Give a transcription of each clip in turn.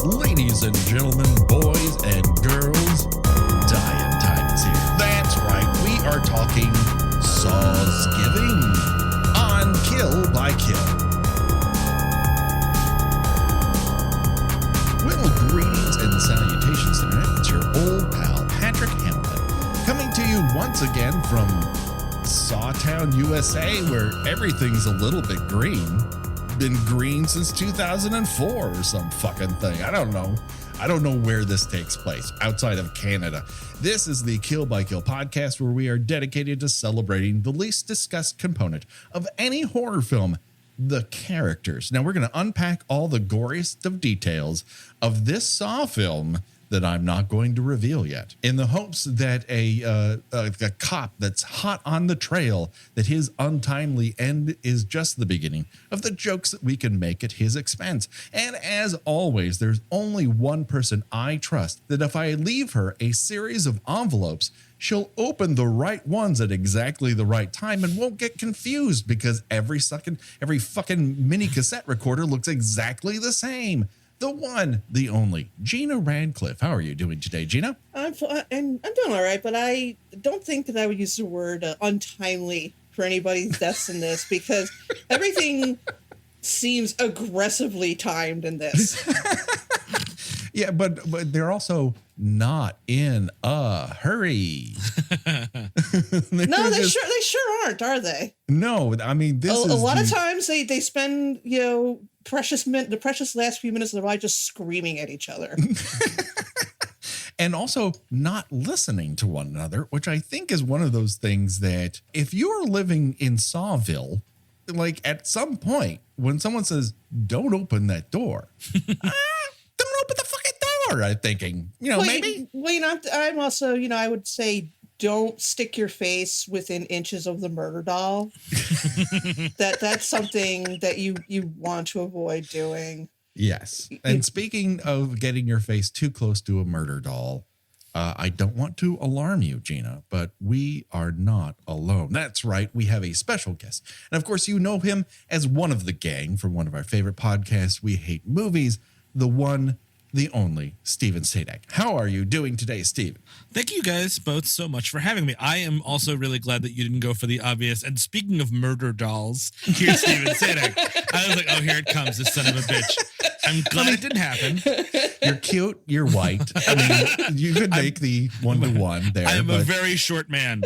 Ladies and gentlemen, boys and girls, dying time is here. That's right, we are talking Sawsgiving on Kill by Kill. Well, greetings and salutations, Internet. It's your old pal, Patrick Hamilton, coming to you once again from Sawtown, USA, where everything's a little bit green. Been green since 2004 or some fucking thing. I don't know where this takes place outside of Canada. This is the Kill by Kill podcast, where we are dedicated to celebrating the least discussed component of any horror film, the characters. Now we're going to unpack all the goriest of details of this Saw film that I'm not going to reveal yet, in the hopes that a cop that's hot on the trail, that his untimely end is just the beginning of the jokes that we can make at his expense. And as always, there's only one person I trust, that if I leave her a series of envelopes, she'll open the right ones at exactly the right time and won't get confused, because every fucking mini cassette recorder looks exactly the same. The one, the only, Gina Radcliffe. How are you doing today, Gina? I'm doing all right, but I don't think that I would use the word untimely for anybody's deaths in this, because everything seems aggressively timed in this. Yeah, but they're also not in a hurry. No, they sure aren't, are they? No, I mean, this is a lot of times they spend, the precious last few minutes of their life just screaming at each other. And also not listening to one another, which I think is one of those things that if you're living in Sawville, like at some point when someone says, don't open that door, don't open the fucking door, I'm thinking, maybe. Well, I'm also, I would say, don't stick your face within inches of the murder doll. That's something that you want to avoid doing. Yes. And speaking of getting your face too close to a murder doll, I don't want to alarm you, Gina, but we are not alone. That's right. We have a special guest. And of course, you know him as one of the gang from one of our favorite podcasts, We Hate Movies, the one, the only, Steven Sajdak. How are you doing today, Steven? Thank you guys both so much for having me. I am also really glad that you didn't go for the obvious. And speaking of murder dolls, here's Steven Sajdak. I was like, oh, here it comes, this son of a bitch. I'm glad it didn't happen. You're cute. You're white. I mean, you could make the one-to-one there. I am a very short man.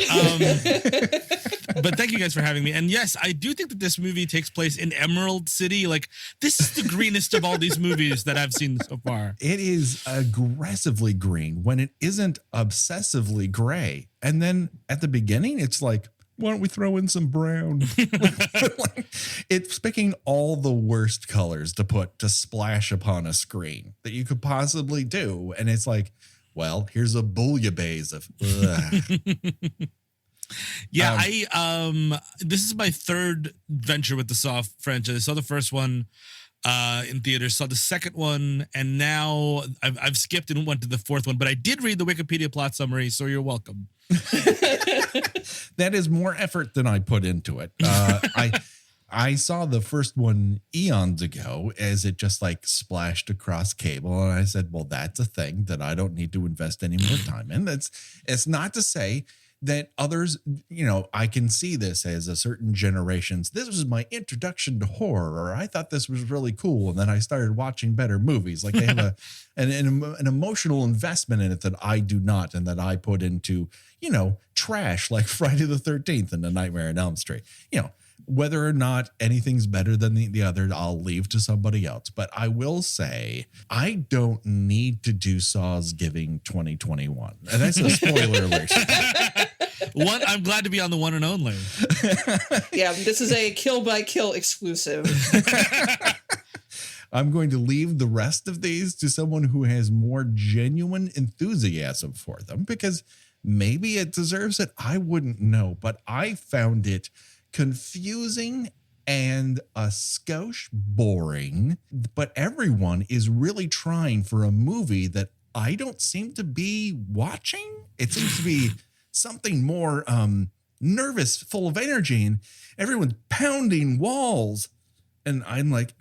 But thank you guys for having me. And yes, I do think that this movie takes place in Emerald City. Like, this is the greenest of all these movies that I've seen so far. It is aggressively green when it isn't obsessively gray. And then at the beginning, it's like, why don't we throw in some brown? It's picking all the worst colors to splash upon a screen that you could possibly do. And it's like, well, here's a bouillabaisse of Yeah, this is my third venture with the Saw franchise. I saw the first one in theaters, saw the second one, and now I've skipped and went to the fourth one, but I did read the Wikipedia plot summary, so you're welcome. That is more effort than I put into it. I saw the first one eons ago as it just like splashed across cable, and I said, well, that's a thing that I don't need to invest any more time in. It's not to say that others, I can see this as a certain generations. This was my introduction to horror, or I thought this was really cool, and then I started watching better movies. Like they have an emotional investment in it that I do not, and that I put into, trash like Friday the 13th and A Nightmare on Elm Street. Whether or not anything's better than the other, I'll leave to somebody else. But I will say, I don't need to do Sawsgiving 2021. And that's a spoiler alert. I'm glad to be on the one and only. Yeah, this is a Kill by Kill exclusive. I'm going to leave the rest of these to someone who has more genuine enthusiasm for them, because maybe it deserves it. I wouldn't know, but I found it confusing and a skosh boring, but everyone is really trying for a movie that I don't seem to be watching. It seems to be something more nervous, full of energy, and everyone's pounding walls. And I'm like,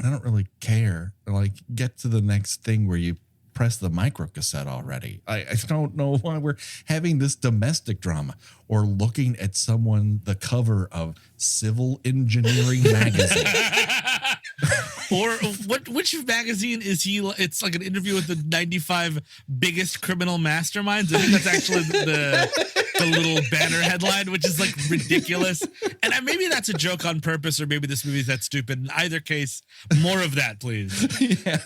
I don't really care. Like, get to the next thing where you press the micro cassette already. I don't know why we're having this domestic drama or looking at the cover of Civil Engineering magazine. Or which magazine is he? It's like an interview with the 95 biggest criminal masterminds. I think that's actually the little banner headline, which is like ridiculous. And maybe that's a joke on purpose, or maybe this movie's that stupid. In either case, more of that, please. Yeah.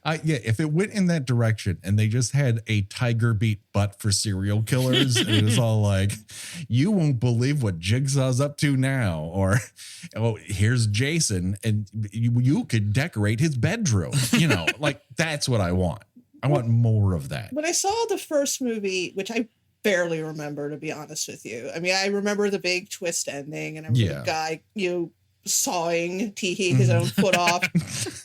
If it went in that direction and they just had a tiger beat butt for serial killers, and it was all like, you won't believe what Jigsaw's up to now, or oh, here's Jason, and you could decorate his bedroom. Like, that's what I want. I want more of that. When I saw the first movie, which I barely remember, to be honest with you. I mean, I remember the big twist ending, and I remember the guy, sawing his own foot off.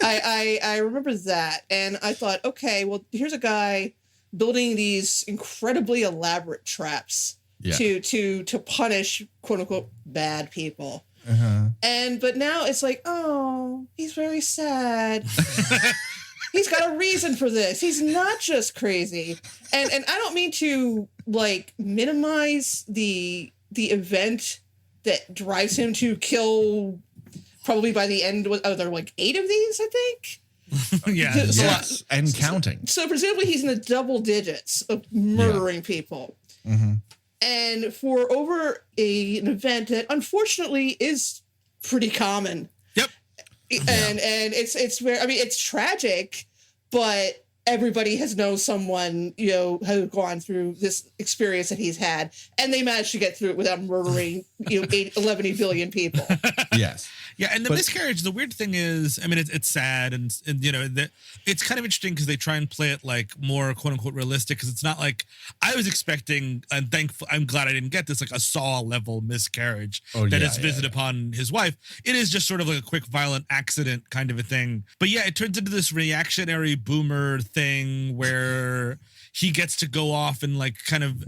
I remember that, and I thought, okay, well, here's a guy building these incredibly elaborate traps to punish quote unquote bad people. But now it's like, oh, he's very sad. He's got a reason for this. He's not just crazy. And I don't mean to like minimize the event that drives him to kill, probably by the end, there are like 8 of these, I think. Yes, and counting. So presumably he's in the double digits of murdering people. And for over an event that unfortunately is pretty common. Yep. And it's very, I mean, it's tragic, but everybody has known someone, who's gone through this experience that he's had, and they managed to get through it without murdering, 11 billion people. Yes. Yeah, and the miscarriage, the weird thing is, I mean, it's sad, and it's kind of interesting because they try and play it like more quote unquote realistic, because it's not like I was expecting, and I'm glad I didn't get this, like a Saw level miscarriage is visited upon his wife. It is just sort of like a quick violent accident kind of a thing. But yeah, it turns into this reactionary boomer thing where he gets to go off and like kind of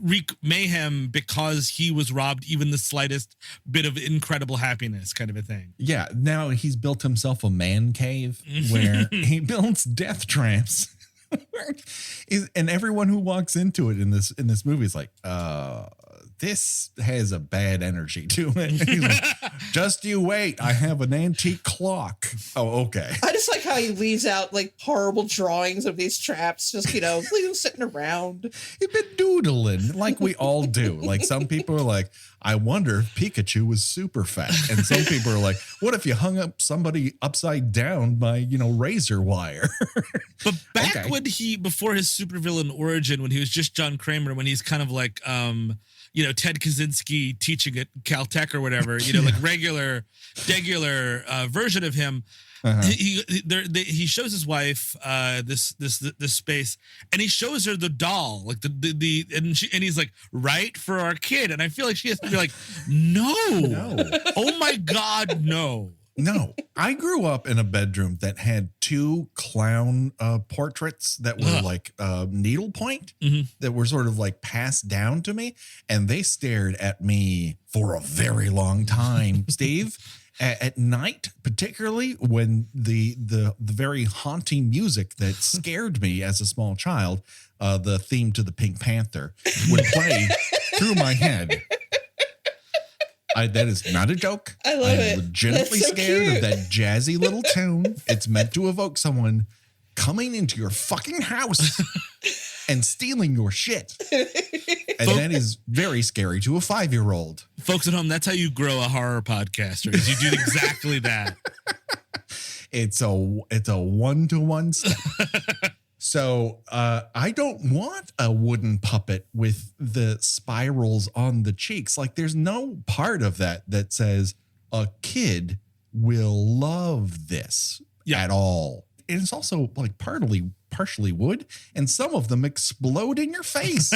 wreak mayhem because he was robbed even the slightest bit of incredible happiness, kind of a thing. Yeah, now he's built himself a man cave where he builds death traps. And everyone who walks into it in this movie is like, this has a bad energy to it. He's like, just you wait, I have an antique clock. Oh, okay. I just like how he leaves out like horrible drawings of these traps, just leave them sitting around. He's been doodling like we all do. Like, some people are like, I wonder if Pikachu was super fat. And some people are like, what if you hung up somebody upside down by, razor wire? But back when before his supervillain origin, when he was just John Kramer, when he's kind of like, Ted Kaczynski teaching at Caltech or whatever, like regular version of him. He shows his wife this space, and he shows her the doll, like and he's like, right, for our kid, and I feel like she has to be like, no. Oh my God, no. No, I grew up in a bedroom that had 2 clown portraits that were like needlepoint, that were sort of like passed down to me, and they stared at me for a very long time, Steve. At night, particularly when the very haunting music that scared me as a small child, the theme to the Pink Panther, would play through my head. That is not a joke. I love it. I'm legitimately scared of that jazzy little tune. It's meant to evoke someone coming into your fucking house and stealing your shit. And that is very scary to a 5-year-old. Folks at home, that's how you grow a horror podcaster, is you do exactly that. It's a 1-to-1 step. So I don't want a wooden puppet with the spirals on the cheeks. Like, there's no part of that says a kid will love this at all. And it's also like partially wood, and some of them explode in your face.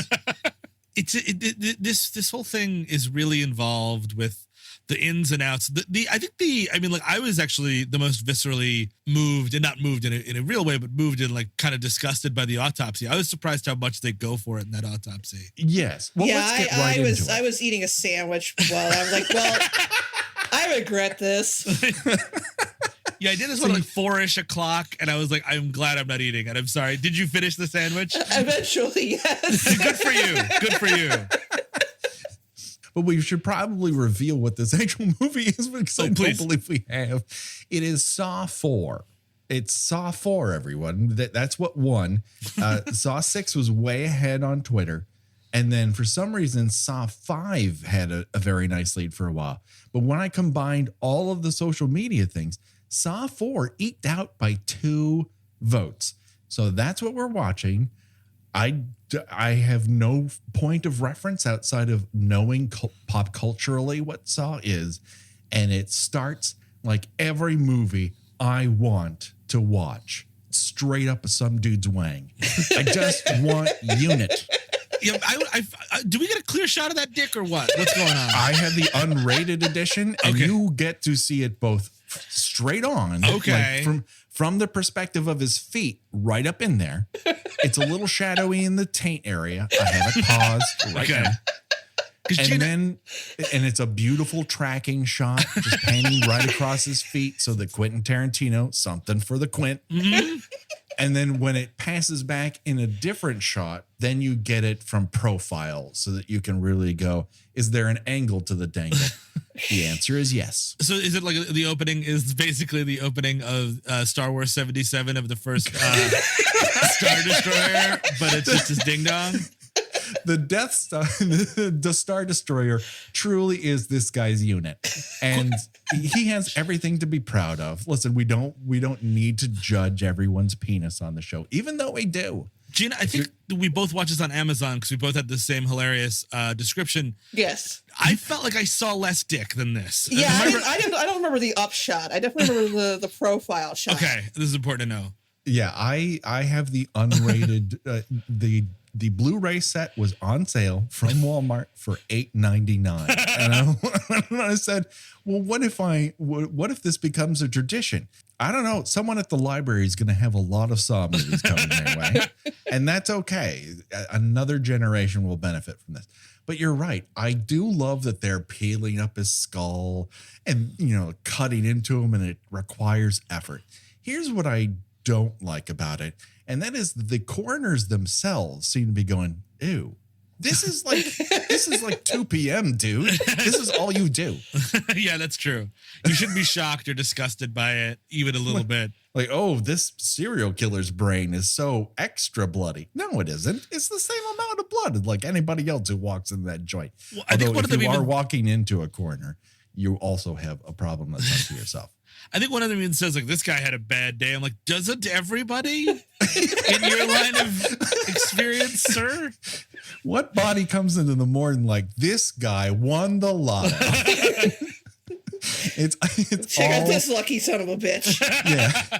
This whole thing is really involved with the ins and outs. I was actually the most viscerally moved, and not moved in a real way, but moved and like kind of disgusted by the autopsy. I was surprised how much they go for it in that autopsy. Yes. Well, I was eating a sandwich while I'm like, well, I regret this. Yeah, I did this one like 4-ish o'clock, and I was like, I'm glad I'm not eating. And I'm sorry. Did you finish the sandwich? Eventually, yes. Good for you. Good for you. But we should probably reveal what this actual movie is, because I don't believe we have. It is Saw 4. It's Saw 4, everyone. That's what won. Saw 6 was way ahead on Twitter. And then for some reason, Saw 5 had a very nice lead for a while. But when I combined all of the social media things, Saw 4 eked out by 2 votes. So that's what we're watching. I have no point of reference outside of knowing pop culturally what Saw is. And it starts like every movie I want to watch. Straight up some dude's wang. I just want unit. Yeah, do we get a clear shot of that dick or what? What's going on? I have the unrated edition, and you get to see it both straight on. Okay. Like from the perspective of his feet, right up in there. It's a little shadowy in the taint area. I have it paused right now. And it's a beautiful tracking shot, just panning right across his feet, so that Quentin Tarantino, something for the Quint. Mm-hmm. And then when it passes back in a different shot, then you get it from profile, so that you can really go, is there an angle to the dangle? The answer is yes. So is it like the opening is basically the opening of Star Wars 77 of the first Star Destroyer, but it's just his ding dong? The Death Star, the Star Destroyer, truly is this guy's unit, and he has everything to be proud of. Listen, we don't need to judge everyone's penis on the show, even though we do. Gina, I think we both watched this on Amazon because we both had the same hilarious description. Yes, I felt like I saw less dick than this. Yeah, I don't remember the up shot. I definitely remember the profile shot. Okay, this is important to know. Yeah, I have the unrated the Blu-ray set was on sale from Walmart for $8.99, and I said, "Well, what if this becomes a tradition? I don't know. Someone at the library is going to have a lot of Saw movies coming their way, and that's okay. Another generation will benefit from this." But you're right. I do love that they're peeling up his skull and cutting into him, and it requires effort. Here's what I don't like about it, and that is the coroners themselves seem to be going, ew, this is like 2 p.m., dude. This is all you do. Yeah, that's true. You shouldn't be shocked or disgusted by it even a little bit. Like, oh, this serial killer's brain is so extra bloody. No, it isn't. It's the same amount of blood like anybody else who walks in that joint. Well, although if you are walking into a coroner, you also have a problem that's unto yourself. I think one of them even says, like, this guy had a bad day. I'm like, doesn't everybody in your line of experience, sir? What body comes into the morning like, this guy won the lotto? It's check out this lucky son of a bitch. Yeah.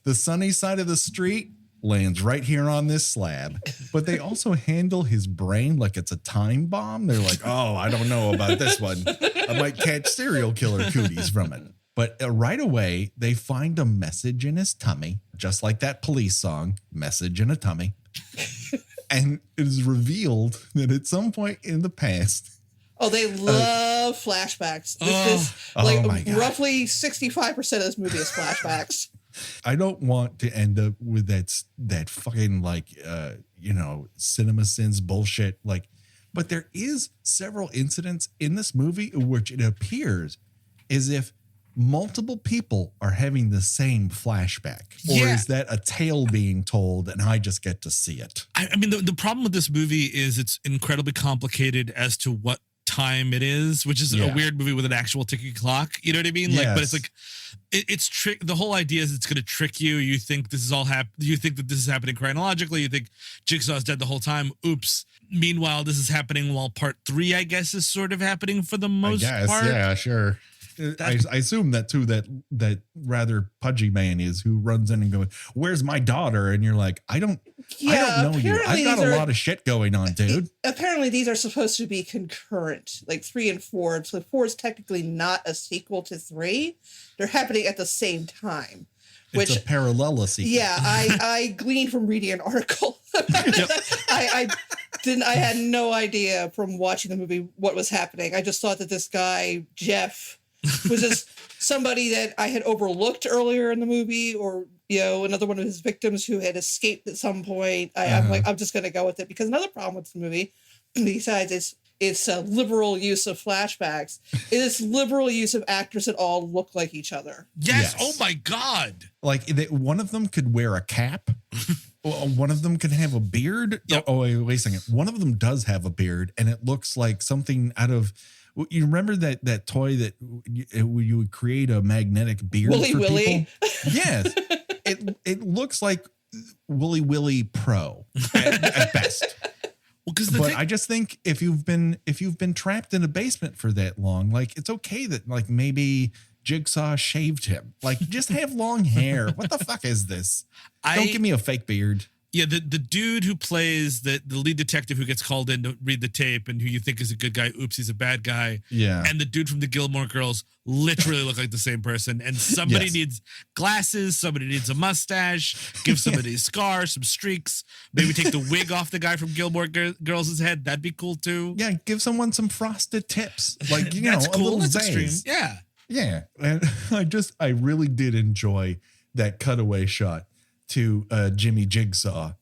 The sunny side of the street lands right here on this slab. But they also handle his brain like it's a time bomb. They're like, oh, I don't know about this one. I might catch serial killer cooties from it. But right away, they find a message in his tummy, just like that Police song, Message in a Tummy. And it is revealed that at some point in the past... Oh, they love flashbacks. Roughly 65% of this movie is flashbacks. I don't want to end up with that fucking cinema sins bullshit. But there is several incidents in this movie in which it appears as if multiple people are having the same flashback, or is that a tale being told and I just get to see it? I mean, the problem with this movie is it's incredibly complicated as to what time it is, which is a weird movie with an actual ticking clock. You know what I mean? Yes. But it's like it's trick. The whole idea is it's going to trick you. You think this is all You think that this is happening chronologically. You think Jigsaw's dead the whole time. Oops. Meanwhile, this is happening while part 3, I guess, is sort of happening for the most part. Yeah, sure. I assume that too, that rather pudgy man is who runs in and goes, "Where's my daughter?" And you're like, I don't know you. I've got a lot of shit going on, dude. Apparently these are supposed to be concurrent, like 3 and 4. So 4 is technically not a sequel to 3. They're happening at the same time. It's a parallel sequel. Yeah, I gleaned from reading an article. I had no idea from watching the movie what was happening. I just thought that this guy, Jeff, was just somebody that I had overlooked earlier in the movie, or another one of his victims who had escaped at some point. I'm like, I'm just going to go with it, because another problem with the movie, besides its liberal use of flashbacks, is liberal use of actors that all look like each other. Yes. Oh my God. Like one of them could wear a cap. One of them could have a beard. Yep. Oh, wait a second. One of them does have a beard, and it looks like something out of. You remember that toy that you would create a magnetic beard Willy for Willy? people? Yes. It looks like Willy Willy Pro at best. Well, I just think if you've been trapped in a basement for that long, like it's okay that like maybe Jigsaw shaved him. Like just have long hair. What the fuck is this? Don't give me a fake beard. Yeah, the dude who plays the lead detective who gets called in to read the tape and who you think is a good guy, oops, he's a bad guy. Yeah. And the dude from the Gilmore Girls literally look like the same person. And somebody needs glasses, somebody needs a mustache, give somebody a scar, some streaks, maybe take the wig off the guy from Gilmore Girls' head. That'd be cool too. Yeah, give someone some frosted tips. Like, That's a cool. little That's zazz. extreme. Yeah. Yeah. And I really did enjoy that cutaway shot to Jimmy Jigsaw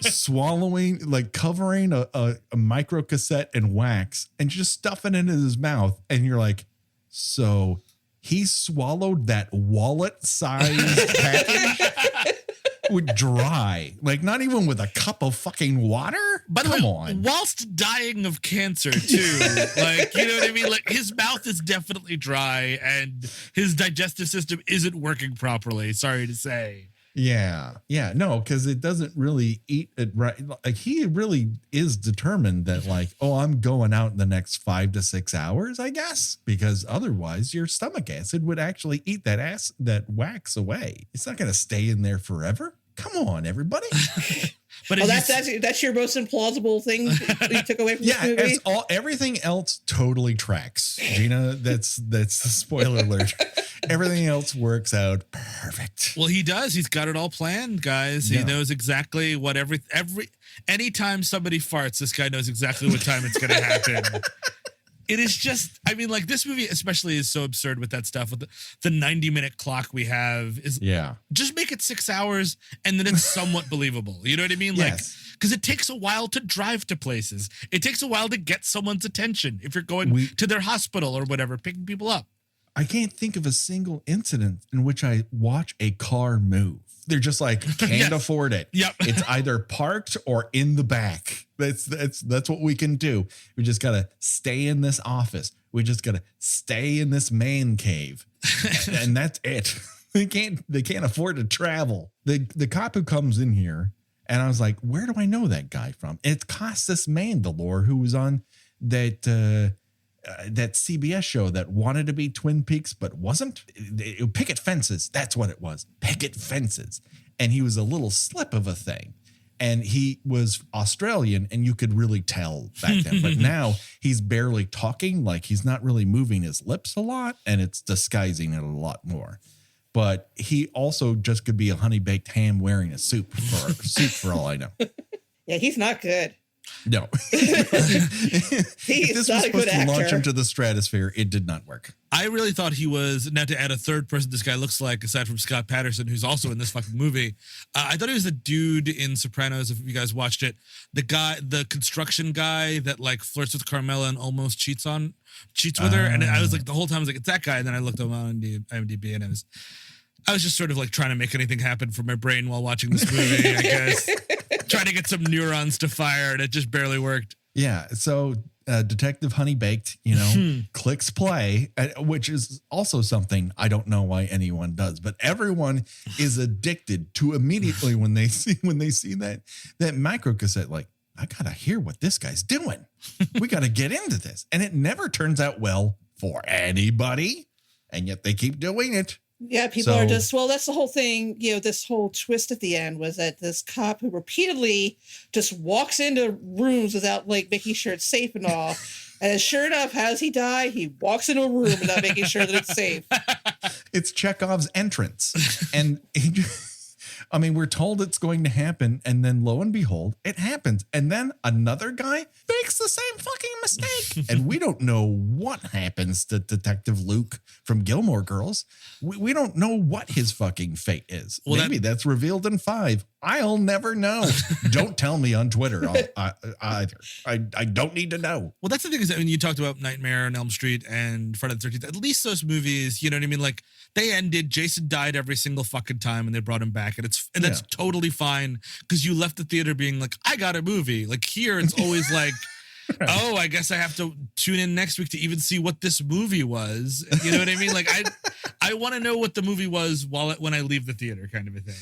swallowing, like covering a micro cassette in wax and just stuffing it in his mouth. And you're like, so he swallowed that wallet-sized package with dry, like not even with a cup of fucking water. By the Come way, on. whilst dying of cancer too, like, you know what I mean? Like his mouth is definitely dry and his digestive system isn't working properly. Sorry to say. Yeah. No, because it doesn't really eat it right. Like he really is determined that like, oh, I'm going out in the next 5 to 6 hours, I guess, because otherwise your stomach acid would actually eat that wax away. It's not going to stay in there forever. Come on, everybody. But that's your most implausible thing you took away from this movie? Yeah, everything else totally tracks. Gina, that's the spoiler alert. Everything else works out perfect. Well, he does. He's got it all planned, guys. He knows exactly what anytime somebody farts, this guy knows exactly what time it's going to happen. It is just, I mean, like this movie especially is so absurd with that stuff. With the 90-minute clock we have is just make it 6 hours and then it's somewhat believable. You know what I mean? Like, because it takes a while to drive to places. It takes a while to get someone's attention. If you're going to their hospital or whatever, picking people up. I can't think of a single incident in which I watch a car move. They're just like, can't afford it. Yep. It's either parked or in the back. That's what we can do. We just got to stay in this office. We just got to stay in this man cave. And that's it. They can't afford to travel. The cop who comes in here, and I was like, where do I know that guy from? It's Costas Mandalore, who was on that CBS show that wanted to be Twin Peaks, but wasn't. Picket Fences. That's what it was. Picket Fences. And he was a little slip of a thing. And he was Australian, and you could really tell back then. But now he's barely talking. Like he's not really moving his lips a lot, and it's disguising it a lot more. But he also just could be a honey baked ham wearing a suit for all I know. Yeah, he's not good. No. He's This not was a good supposed to launch actor. him to the stratosphere. It did not work. I really thought he was, now to add a third person this guy looks like, aside from Scott Patterson, who's also in this fucking movie. I thought he was the dude in Sopranos, if you guys watched it. The construction guy that like flirts with Carmela and almost cheats with her. And I was like, the whole time I was like, it's that guy. And then I looked him on IMDb and I was just sort of like trying to make anything happen for my brain while watching this movie, I guess. Trying to get some neurons to fire, and it just barely worked. Yeah. So Detective Honey Baked, clicks play, which is also something I don't know why anyone does, but everyone is addicted to immediately when they see that micro cassette, like, I got to hear what this guy's doing. We got to get into this. And it never turns out well for anybody. And yet they keep doing it. Yeah, people are just, well, that's the whole thing. This whole twist at the end was that this cop who repeatedly just walks into rooms without like making sure it's safe and all. And sure enough, how does he die? He walks into a room without making sure that it's safe. It's Chekhov's entrance. And I mean, we're told it's going to happen, and then lo and behold, it happens. And then another guy makes the same fucking mistake. And we don't know what happens to Detective Luke from Gilmore Girls. We don't know what his fucking fate is. Well, maybe that's revealed in 5. I'll never know. Don't tell me on Twitter either. I don't need to know. Well, that's the thing is, I mean, you talked about Nightmare on Elm Street and Friday the 13th. At least those movies, you know what I mean? Like, they ended, Jason died every single fucking time and they brought him back. And that's totally fine because you left the theater being like, I got a movie. Like, here, it's always like, oh, I guess I have to tune in next week to even see what this movie was. You know what I mean? Like, I want to know what the movie was when I leave the theater, kind of a thing.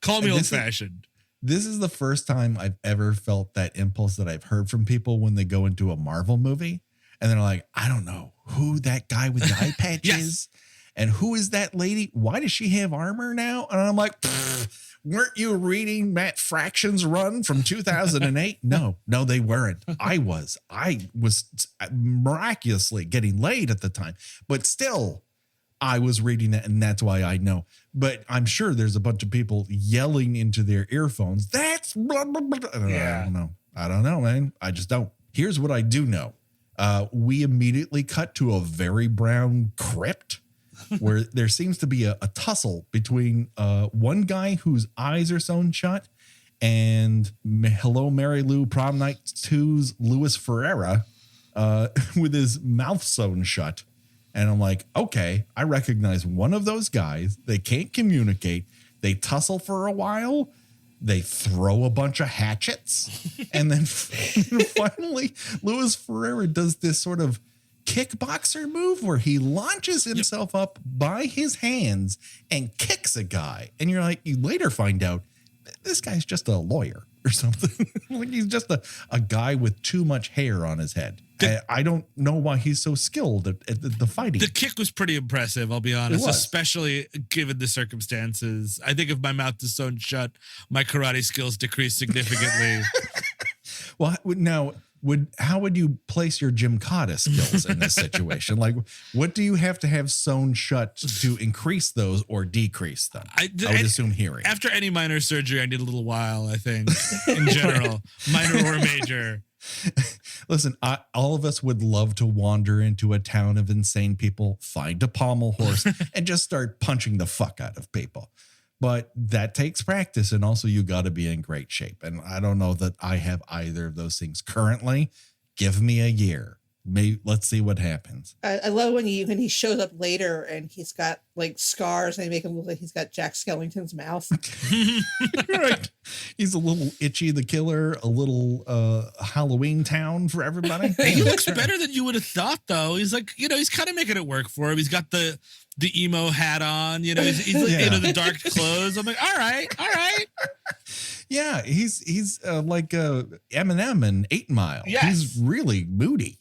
Call me old-fashioned. This is the first time I've ever felt that impulse that I've heard from people when they go into a Marvel movie and they're like, I don't know who that guy with the eye patch is and who is that lady? Why does she have armor now? And I'm like, weren't you reading Matt Fraction's run from 2008? No, they weren't. I was miraculously getting laid at the time, but still I was reading it, and that's why I know. But I'm sure there's a bunch of people yelling into their earphones. That's blah, blah, blah. I don't know, man. I just don't. Here's what I do know. We immediately cut to a very brown crypt where there seems to be a tussle between one guy whose eyes are sewn shut and Hello, Mary Lou Prom Night 2's Louis Ferreira with his mouth sewn shut. And I'm like, okay, I recognize one of those guys. They can't communicate. They tussle for a while. They throw a bunch of hatchets. And then finally, Louis Ferreira does this sort of kickboxer move where he launches himself up by his hands and kicks a guy. And you're like, you later find out this guy's just a lawyer or something. Like he's just a guy with too much hair on his head. I don't know why he's so skilled at the fighting. The kick was pretty impressive, I'll be honest, especially given the circumstances. I think if my mouth is sewn shut, my karate skills decrease significantly. Well, now, how would you place your Gymkata skills in this situation? Like, what do you have to have sewn shut to increase those or decrease them? I would assume hearing. After any minor surgery, I need a little while, I think, in general, minor or major. Listen, all of us would love to wander into a town of insane people, find a pommel horse, and just start punching the fuck out of people. But that takes practice, and also you got to be in great shape. And I don't know that I have either of those things currently. Give me a year. Maybe let's see what happens. I love when he shows up later and he's got like scars and they make him look like he's got Jack Skellington's mouth. Right. He's a little Itchy the Killer, a little Halloween Town for everybody. He looks better than you would have thought, though. He's like, he's kind of making it work for him. He's got the emo hat on, he's like, the dark clothes. I'm like, all right. Yeah, he's like Eminem in 8 Mile. Yes. He's really moody.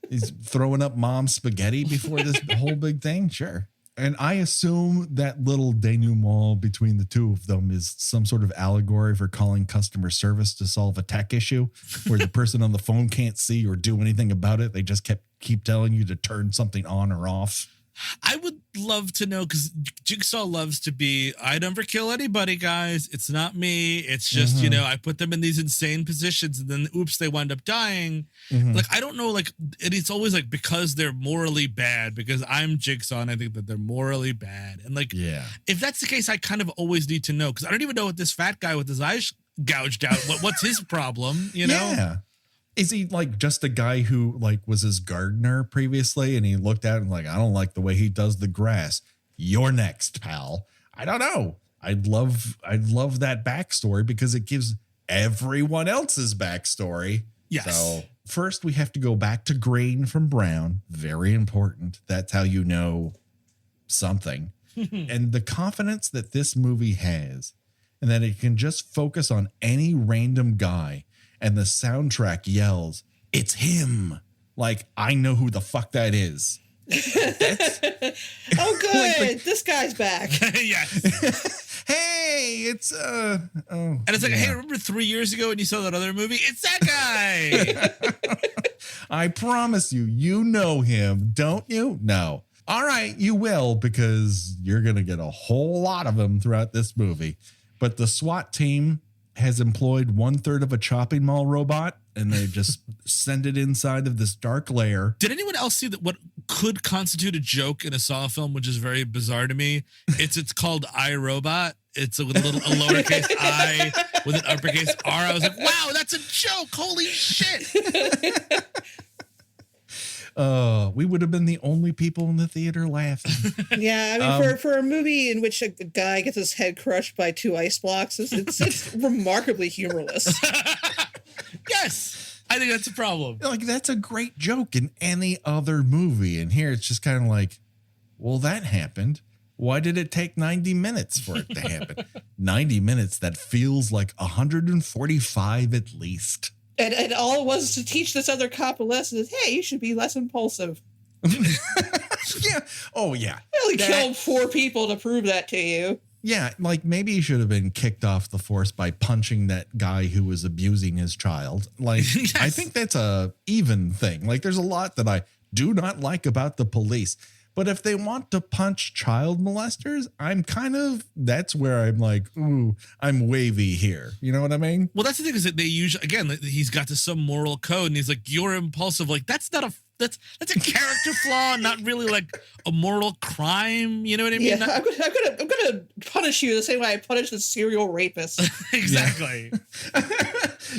He's throwing up mom's spaghetti before this whole big thing. Sure. And I assume that little denouement between the two of them is some sort of allegory for calling customer service to solve a tech issue where the person on the phone can't see or do anything about it. They just keep telling you to turn something on or off. I would love to know, because Jigsaw loves to be, I never kill anybody, guys. It's not me. It's just, I put them in these insane positions and then, oops, they wind up dying. Like, I don't know, like, it's always like because they're morally bad, because I'm Jigsaw and I think that they're morally bad. And like, if that's the case, I kind of always need to know, because I don't even know what this fat guy with his eyes gouged out, what's his problem, you know? Yeah. Is he like just a guy who like was his gardener previously and he looked at him like, I don't like the way he does the grass. You're next, pal. I don't know. I'd love that backstory because it gives everyone else's backstory. Yes. So first we have to go back to green from brown. Very important. That's how you know something. And the confidence that this movie has and that it can just focus on any random guy. And the soundtrack yells, it's him. Like, I know who the fuck that is. Oh, good. Like, this guy's back. Yes. Hey, it's, and it's like, hey, remember 3 years ago when you saw that other movie? It's that guy. I promise you, you know him, don't you? No. All right, you will, because you're going to get a whole lot of them throughout this movie. But the SWAT team has employed 1/3 of a chopping mall robot, and they just send it inside of this dark lair. Did anyone else see that what could constitute a joke in a Saw film, which is very bizarre to me? It's called iRobot. It's a lowercase I with an uppercase R. I was like, wow, that's a joke. Holy shit. We would have been the only people in the theater laughing. Yeah, I mean, for a movie in which a guy gets his head crushed by 2 ice blocks, it's remarkably humorless. Yes, I think that's a problem. Like, that's a great joke in any other movie. And here it's just kind of like, well, that happened. Why did it take 90 minutes for it to happen? 90 minutes, that feels like 145 at least. And all it was to teach this other cop a lesson is, hey, you should be less impulsive. Yeah. Oh, yeah. I only killed 4 people to prove that to you. Yeah, like maybe he should have been kicked off the force by punching that guy who was abusing his child. Like, yes. I think that's a even thing. Like, there's a lot that I do not like about the police. But if they want to punch child molesters, that's where I'm like, ooh, I'm wavy here. You know what I mean? Well, that's the thing is that they usually, again, he's got some moral code and he's like, you're impulsive. Like, that's a character flaw, not really like a moral crime. You know what I mean? Yeah, I'm gonna punish you the same way I punish the serial rapist. Exactly.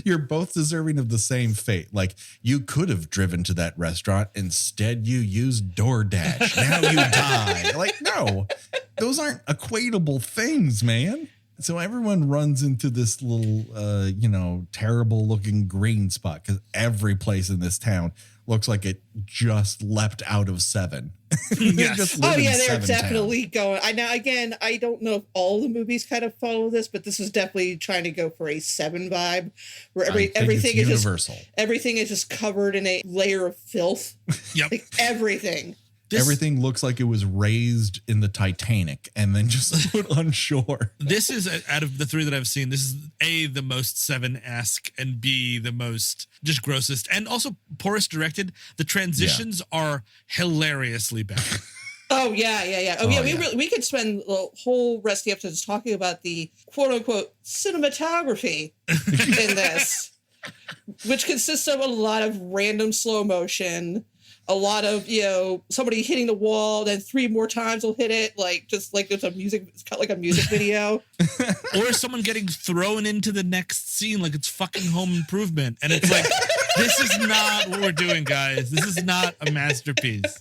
You're both deserving of the same fate. Like, you could have driven to that restaurant. Instead, you used DoorDash. Now you die. Like, no, those aren't equatable things, man. So everyone runs into this little, terrible looking green spot because every place in this town looks like it just leapt out of Seven. Yes. They're definitely going. I don't know if all the movies kind of follow this, but this is definitely trying to go for a Seven vibe, where everything is universal. Everything is just covered in a layer of filth. Yep. Like everything. Everything looks like it was raised in the Titanic and then just put on shore. This is, out of the 3 that I've seen, this is A, the most Seven-esque, and B, the most just grossest, and also poorest directed. The transitions are hilariously bad. Oh, yeah. We could spend the whole rest of the episodes talking about the quote-unquote cinematography in this, which consists of a lot of random slow motion, a lot of, somebody hitting the wall, then 3 more times will hit it, it's cut like a music video. Or someone getting thrown into the next scene like it's fucking Home Improvement. And it's like, this is not what we're doing, guys. This is not a masterpiece.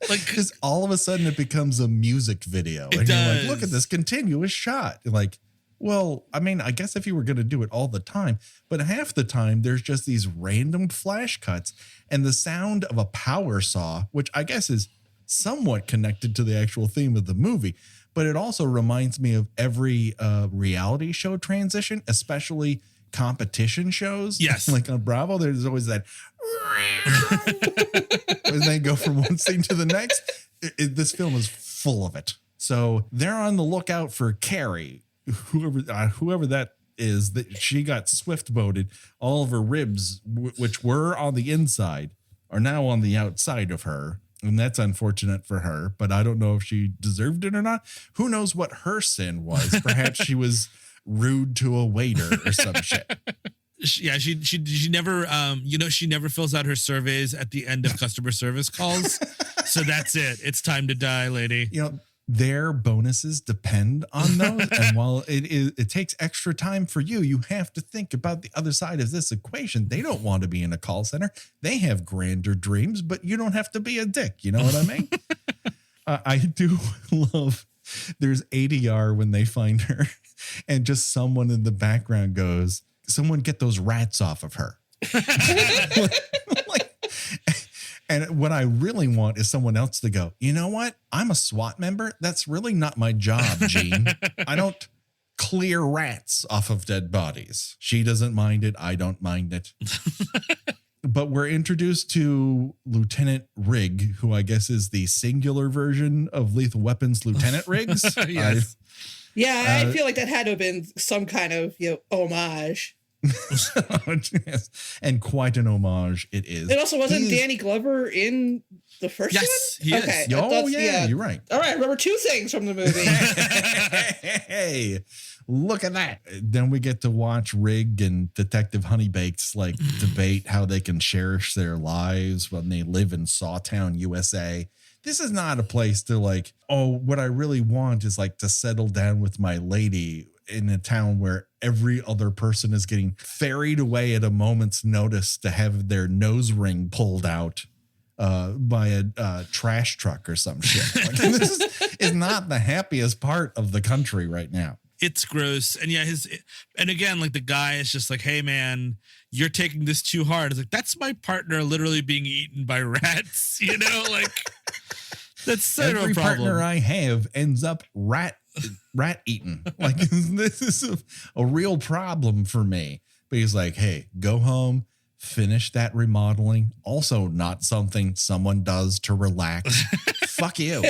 Like, because all of a sudden it becomes a music video. And you're like, look at this continuous shot. You're like, well, I mean, I guess if you were going to do it all the time, but half the time there's just these random flash cuts and the sound of a power saw, which I guess is somewhat connected to the actual theme of the movie. But it also reminds me of every reality show transition, especially competition shows. Yes. Like on Bravo, there's always that. As they go from one scene to the next. This film is full of it. So they're on the lookout for Carrie. Whoever that is, that she got swift boated. All of her ribs, which were on the inside, are now on the outside of her. And that's unfortunate for her, but I don't know if she deserved it or not. Who knows what her sin was? Perhaps she was rude to a waiter or some shit. Yeah, she never, she never fills out her surveys at the end of customer service calls. So that's it. It's time to die, lady. Their bonuses depend on those. And while it takes extra time for you, you have to think about the other side of this equation. They don't want to be in a call center. They have grander dreams, but you don't have to be a dick. You know what I mean? I do love there's ADR when they find her and just someone in the background goes, someone get those rats off of her. And what I really want is someone else to go, you know what? I'm a SWAT member. That's really not my job, Gene. I don't clear rats off of dead bodies. She doesn't mind it. I don't mind it. But we're introduced to Lieutenant Rigg, who I guess is the singular version of Lethal Weapons Lieutenant Riggs. Yes. I feel like that had to have been some kind of homage. Yes. And quite an homage it is. It also wasn't Danny Glover in the first one? Yes, he is. Okay. Oh, yeah, you're right. All right, I remember two things from the movie. Hey, look at that. Then we get to watch Rig and Detective Honeybake's like debate how they can cherish their lives when they live in Sawtown, USA. This is not a place to like, oh, what I really want is like to settle down with my lady in a town where every other person is getting ferried away at a moment's notice to have their nose ring pulled out by a trash truck or some shit. Like, this is not the happiest part of the country right now. It's gross. And yeah, and again, like the guy is just like, hey man, you're taking this too hard. It's like, that's my partner literally being eaten by rats, you know, like that's so every no problem. partner I have ends up rat eaten. Like this is a real problem for me. But he's like, hey, go home, finish that remodeling. Also not something someone does to relax. Fuck you.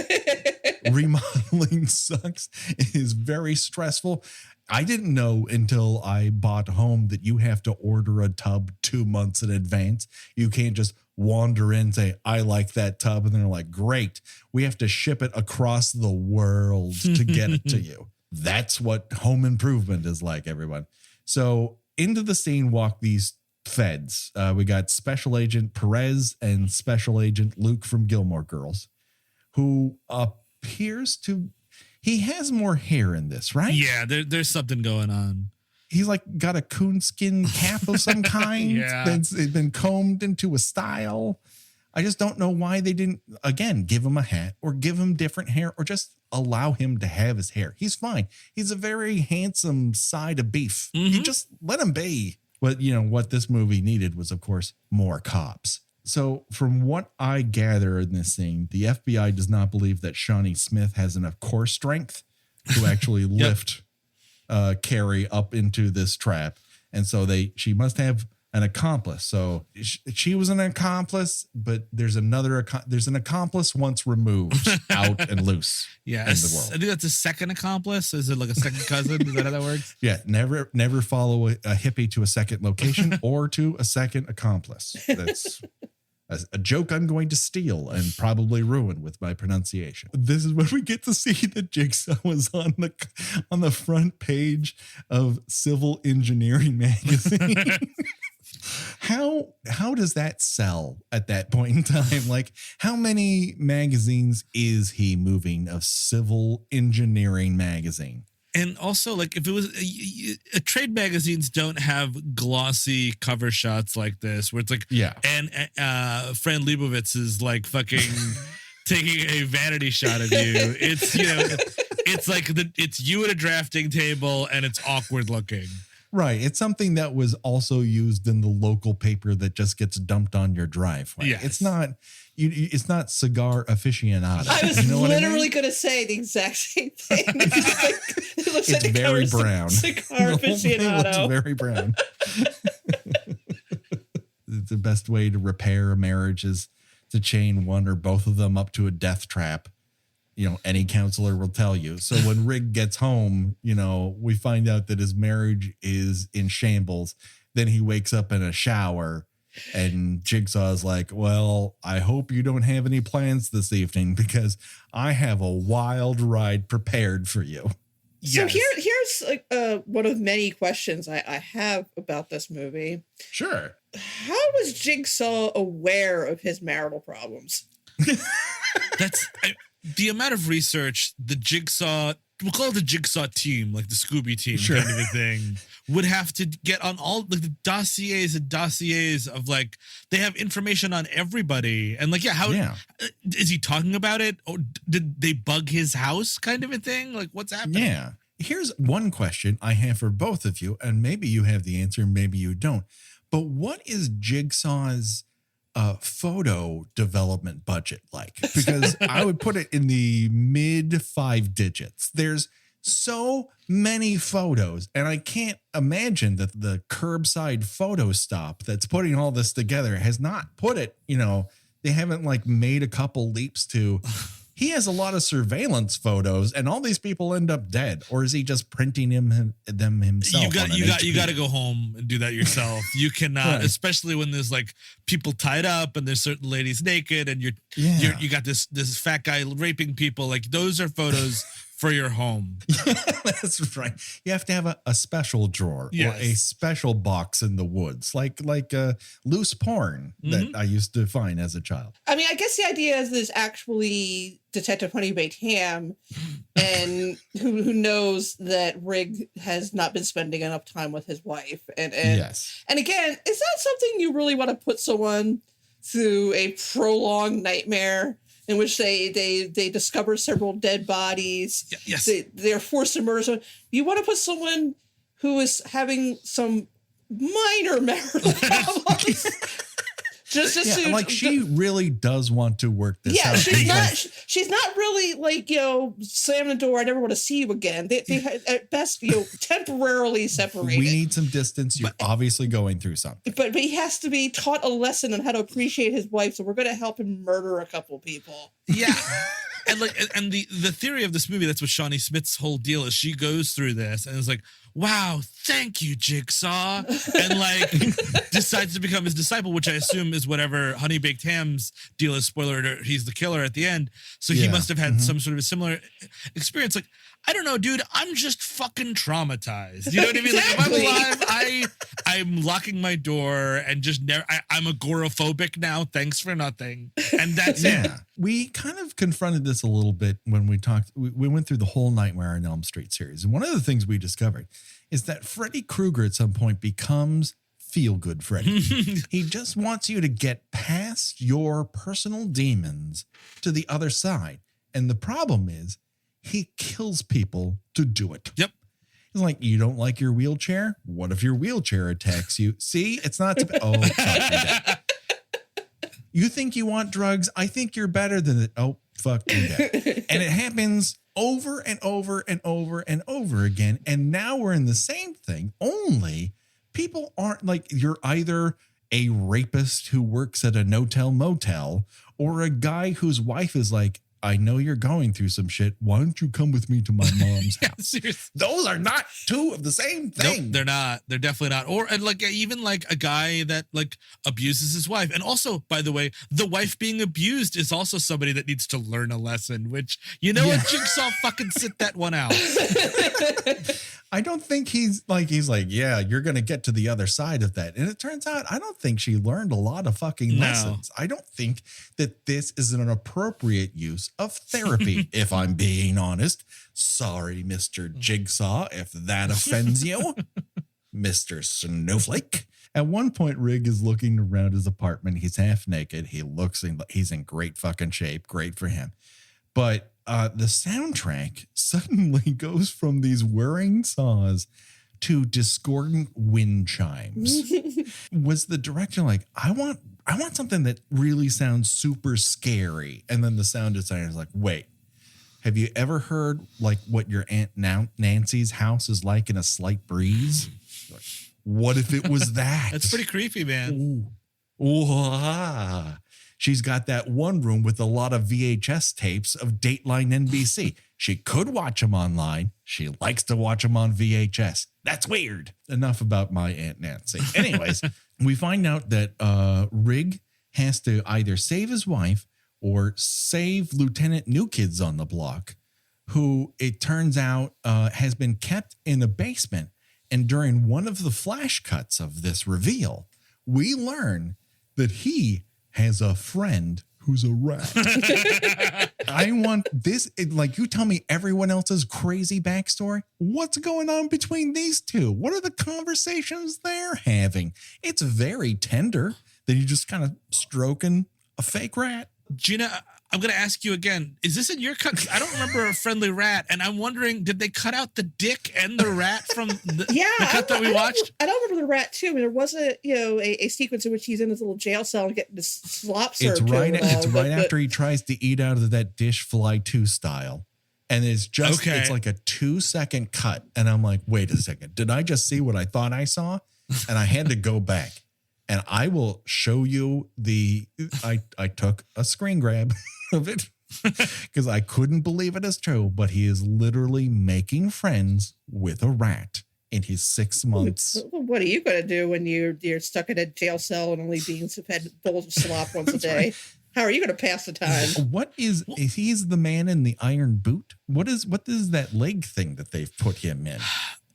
Remodeling sucks. It is very stressful. I didn't know until I bought home that you have to order a tub 2 months in advance. You can't just wander in and say, I like that tub. And they're like, great. We have to ship it across the world to get it to you. That's what home improvement is like, everyone. So into the scene walk these feds. We got Special Agent Perez and Special Agent Luke from Gilmore Girls, who appears to, he has more hair in this, right? Yeah, there's something going on. He's like got a coonskin cap of some kind Yeah. that's been combed into a style. I just don't know why they didn't, again, give him a hat or give him different hair or just allow him to have his hair. He's fine. He's a very handsome side of beef. You just let him be. But, you know, what this movie needed was, of course, more cops. So from what I gather in this scene, the FBI does not believe that Shawnee Smith has enough core strength to actually lift Carrie up into this trap. And so she must have an accomplice. So she was an accomplice, but there's an accomplice once removed out and loose Yeah, in the world. I think that's a second accomplice. Is it like a second cousin? Is that how that works? Yeah, never follow a hippie to a second location or to a second accomplice. That's a joke I'm going to steal and probably ruin with my pronunciation. This is when we get to see that Jigsaw was on the front page of Civil Engineering magazine. How does that sell at that point in time? Like, how many magazines is he moving of Civil Engineering magazine? And also, like, if it was trade magazines don't have glossy cover shots like this, where it's like, yeah, and Fran Lebowitz is like fucking taking a vanity shot of you. It's, you know, it's like it's you at a drafting table and it's awkward looking. Right. It's something that was also used in the local paper that just gets dumped on your driveway. Yes. It's not cigar aficionado. I was literally I mean? going to say the exact same thing. It looks It's like very brown. Cigar aficionado. It looks very brown. The best way to repair a marriage is to chain one or both of them up to a death trap. You know, any counselor will tell you. So when Rig gets home, you know, we find out that his marriage is in shambles. Then he wakes up in a shower and Jigsaw's like, well, I hope you don't have any plans this evening because I have a wild ride prepared for you. So Yes. here's like, one of many questions I have about this movie. Sure. How was Jigsaw aware of his marital problems? That's the amount of research the Jigsaw, we'll call it the Jigsaw team, like the Scooby team Sure. kind of a thing, would have to get on all like the dossiers and dossiers of like, they have information on everybody. And like, yeah, is he talking about it? Or did they bug his house kind of a thing? Like what's happening? Yeah. Here's one question I have for both of you, and maybe you have the answer, maybe you don't. But what is Jigsaw's photo development budget like? Because I would put it in the mid 5 digits. There's so many photos, and I can't imagine that the curbside photo stop that's putting all this together has not put it, you know, they haven't like made a couple leaps to he has a lot of surveillance photos, and all these people end up dead. Or is he just printing them himself? You got to go home and do that yourself. You cannot, especially when there's like people tied up and there's certain ladies naked, and you got this fat guy raping people. Like those are photos for your home. That's right. You have to have a special drawer or a special box in the woods, like loose porn that I used to find as a child. I mean, I guess the idea is there's actually Detective Honeybaked Ham, and who knows that Rig has not been spending enough time with his wife. And again, is that something you really want to put someone through a prolonged nightmare in which they discover several dead bodies? Yes. They're forced to murder someone. You want to put someone who is having some minor marital problems. She really does want to work this out. She's not really like, slam the door, I never want to see you again. They at best, temporarily separated. We need some distance. You're obviously going through something. But he has to be taught a lesson on how to appreciate his wife, so we're going to help him murder a couple people. Yeah. And the theory of this movie, that's what Shawnee Smith's whole deal is. She goes through this and is like, wow, thank you, Jigsaw. And like decides to become his disciple, which I assume is whatever Honey Baked Ham's deal is. Spoiler alert, he's the killer at the end. So he must have had some sort of a similar experience. Like, I don't know, dude, I'm just fucking traumatized. You know what I mean? Exactly. Like, if I'm alive, I'm locking my door and just never, I'm agoraphobic now. Thanks for nothing. And that's it. We kind of confronted this a little bit when we talked. We went through the whole Nightmare on Elm Street series. And one of the things we discovered is that Freddy Krueger at some point becomes feel-good Freddy. He just wants you to get past your personal demons to the other side. And the problem is, he kills people to do it. Yep. He's like, you don't like your wheelchair? What if your wheelchair attacks you? See, it's not. You think you want drugs? I think you're better than it. Oh, fuck, you're dead. And it happens over and over and over and over again. And now we're in the same thing, only people aren't like, you're either a rapist who works at a no-tell motel or a guy whose wife is like, I know you're going through some shit. Why don't you come with me to my mom's house? Seriously. Those are not two of the same thing. Nope, they're not. They're definitely not. Or and like even like a guy that like abuses his wife. And also, by the way, the wife being abused is also somebody that needs to learn a lesson, which, what, Jigsaw, fucking sit that one out. I don't think he's like, yeah, you're going to get to the other side of that. And it turns out, I don't think she learned a lot of fucking lessons. I don't think that this is an appropriate use of therapy, if I'm being honest. Sorry, Mr. Jigsaw, if that offends you, Mr. Snowflake. At one point, Rig is looking around his apartment. He's half naked. He's in great fucking shape. Great for him. But the soundtrack suddenly goes from these whirring saws to discordant wind chimes. Was the director like, I want something that really sounds super scary? And then the sound designer is like, wait, have you ever heard like what your Aunt Nancy's house is like in a slight breeze? Like, what if it was that? That's pretty creepy, man. Ooh. She's got that one room with a lot of VHS tapes of Dateline NBC. She could watch them online. She likes to watch them on VHS. That's weird. Enough about my Aunt Nancy. Anyways, we find out that Rig has to either save his wife or save Lieutenant New Kids on the Block, who it turns out has been kept in a basement. And during one of the flash cuts of this reveal, we learn that he has a friend who's a rat. I want this, like, you tell me everyone else's crazy backstory. What's going on between these two? What are the conversations they're having? It's very tender that you're just kind of stroking a fake rat. Gina, I'm going to ask you again. Is this in your cut? 'Cause I don't remember a friendly rat. And I'm wondering, did they cut out the dick and the rat from the cut that we watched? I don't remember the rat too. I mean, there was a sequence in which he's in his little jail cell and getting this slop served. It's right after he tries to eat out of that dish Fly 2 style. And it's just, it's like a 2-second cut. And I'm like, wait a second. Did I just see what I thought I saw? And I had to go back. And I will show you I took a screen grab of it. because I couldn't believe it as true, but he is literally making friends with a rat in his 6 months. What are you going to do when you're stuck in a jail cell and only being fed bowls of slop once a day? Right. How are you going to pass the time? What is he's the man in the iron boot? What is that leg thing that they've put him in?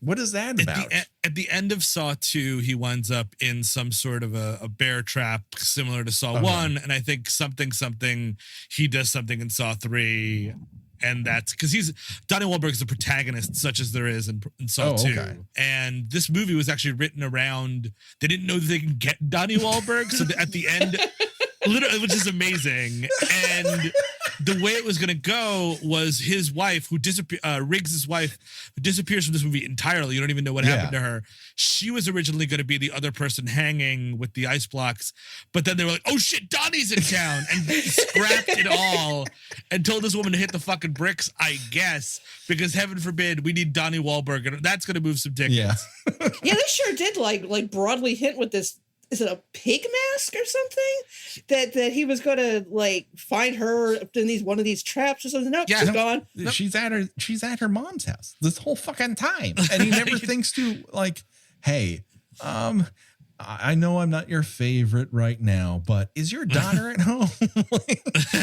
What is that about? At the end of Saw 2, he winds up in some sort of a bear trap similar to Saw 1. And I think something, he does something in Saw 3. And that's because Donnie Walhberg is the protagonist, such as there is in Saw 2. Okay. And this movie was actually written around, they didn't know that they could get Donnie Walhberg. So at the end, literally, which is amazing. And the way it was going to go was his wife, who Riggs' wife, who disappears from this movie entirely. You don't even know what happened to her. She was originally going to be the other person hanging with the ice blocks. But then they were like, oh shit, Donnie's in town. And scrapped it all and told this woman to hit the fucking bricks, I guess, because heaven forbid we need Donnie Walhberg. And that's going to move some tickets. Yeah. Yeah, they sure did like broadly hint with this. Is it a pig mask or something that he was going to like find her in one of these traps or something? Nope, she's gone. Nope. She's at her mom's house this whole fucking time, and he never thinks to like, hey, I know I'm not your favorite right now, but is your daughter at home?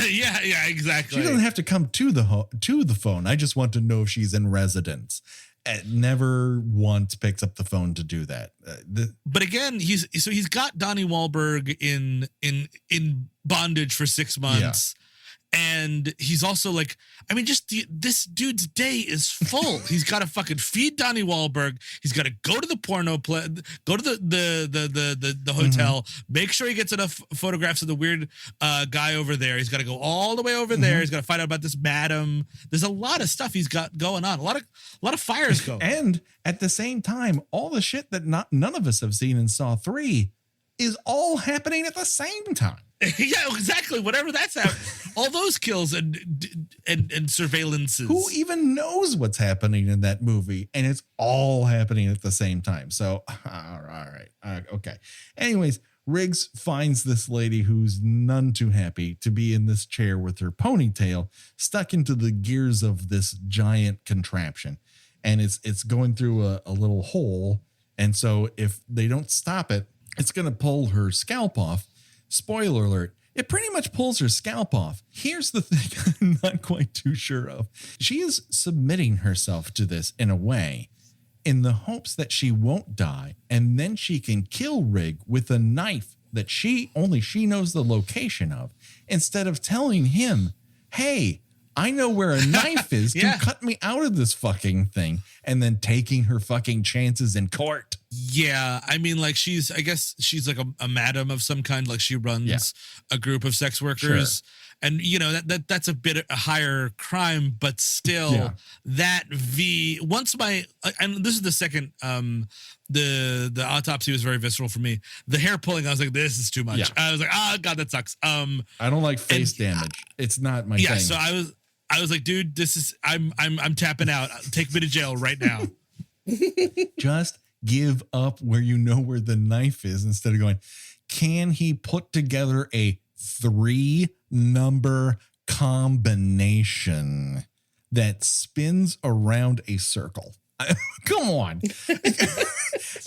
yeah, exactly. She doesn't have to come to the phone. I just want to know if she's in residence. Never once picks up the phone to do that. But again, he's got Donnie Walhberg in bondage for 6 months. Yeah. And he's also like, I mean, this dude's day is full. He's got to fucking feed Donnie Walhberg. He's got to go to the go to the hotel, make sure he gets enough photographs of the weird guy over there. He's got to go all the way over there. He's got to find out about this madam. There's a lot of stuff he's got going on. A lot of fires going. And at the same time, all the shit that none of us have seen in Saw 3 is all happening at the same time. Yeah, exactly. Whatever that's happening. All those kills and surveillances. Who even knows what's happening in that movie? And it's all happening at the same time. So, all right. Okay. Anyways, Riggs finds this lady who's none too happy to be in this chair with her ponytail stuck into the gears of this giant contraption. And it's going through a little hole. And so if they don't stop it, it's going to pull her scalp off. Spoiler alert, it pretty much pulls her scalp off. Here's the thing I'm not quite too sure of. She is submitting herself to this in a way in the hopes that she won't die, and then she can kill Rig with a knife that only she knows the location of, instead of telling him, hey, I know where a knife is to cut me out of this fucking thing, and then taking her fucking chances in court. Yeah, I mean, like I guess she's like a madam of some kind. Like she runs a group of sex workers, and you know that's a bit a higher crime, but still once and this is the second the autopsy was very visceral for me. The hair pulling, I was like, this is too much. Yeah. I was like, oh god, that sucks. I don't like face damage. It's not my thing. Yeah, so I was like, dude, this is I'm tapping out. Take me to jail right now. Just give up where you know where the knife is instead of going, can he put together a 3-number combination that spins around a circle? Come on.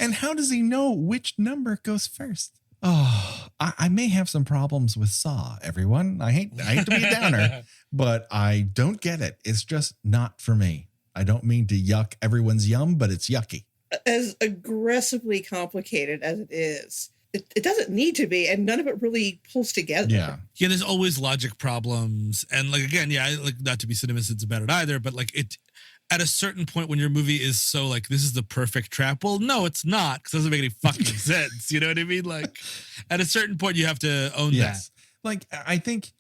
And how does he know which number goes first? Oh, I may have some problems with Saw, everyone. I hate to be a downer, but I don't get it. It's just not for me. I don't mean to yuck everyone's yum, but it's yucky. As aggressively complicated as it is, it doesn't need to be, and none of it really pulls together. Yeah, there's always logic problems, and like again, like not to be cynicism about it either, but like it at a certain point when your movie is so like this is the perfect trap. Well, no, it's not, because it doesn't make any fucking sense. You know what I mean? Like at a certain point, you have to own that. Like I think.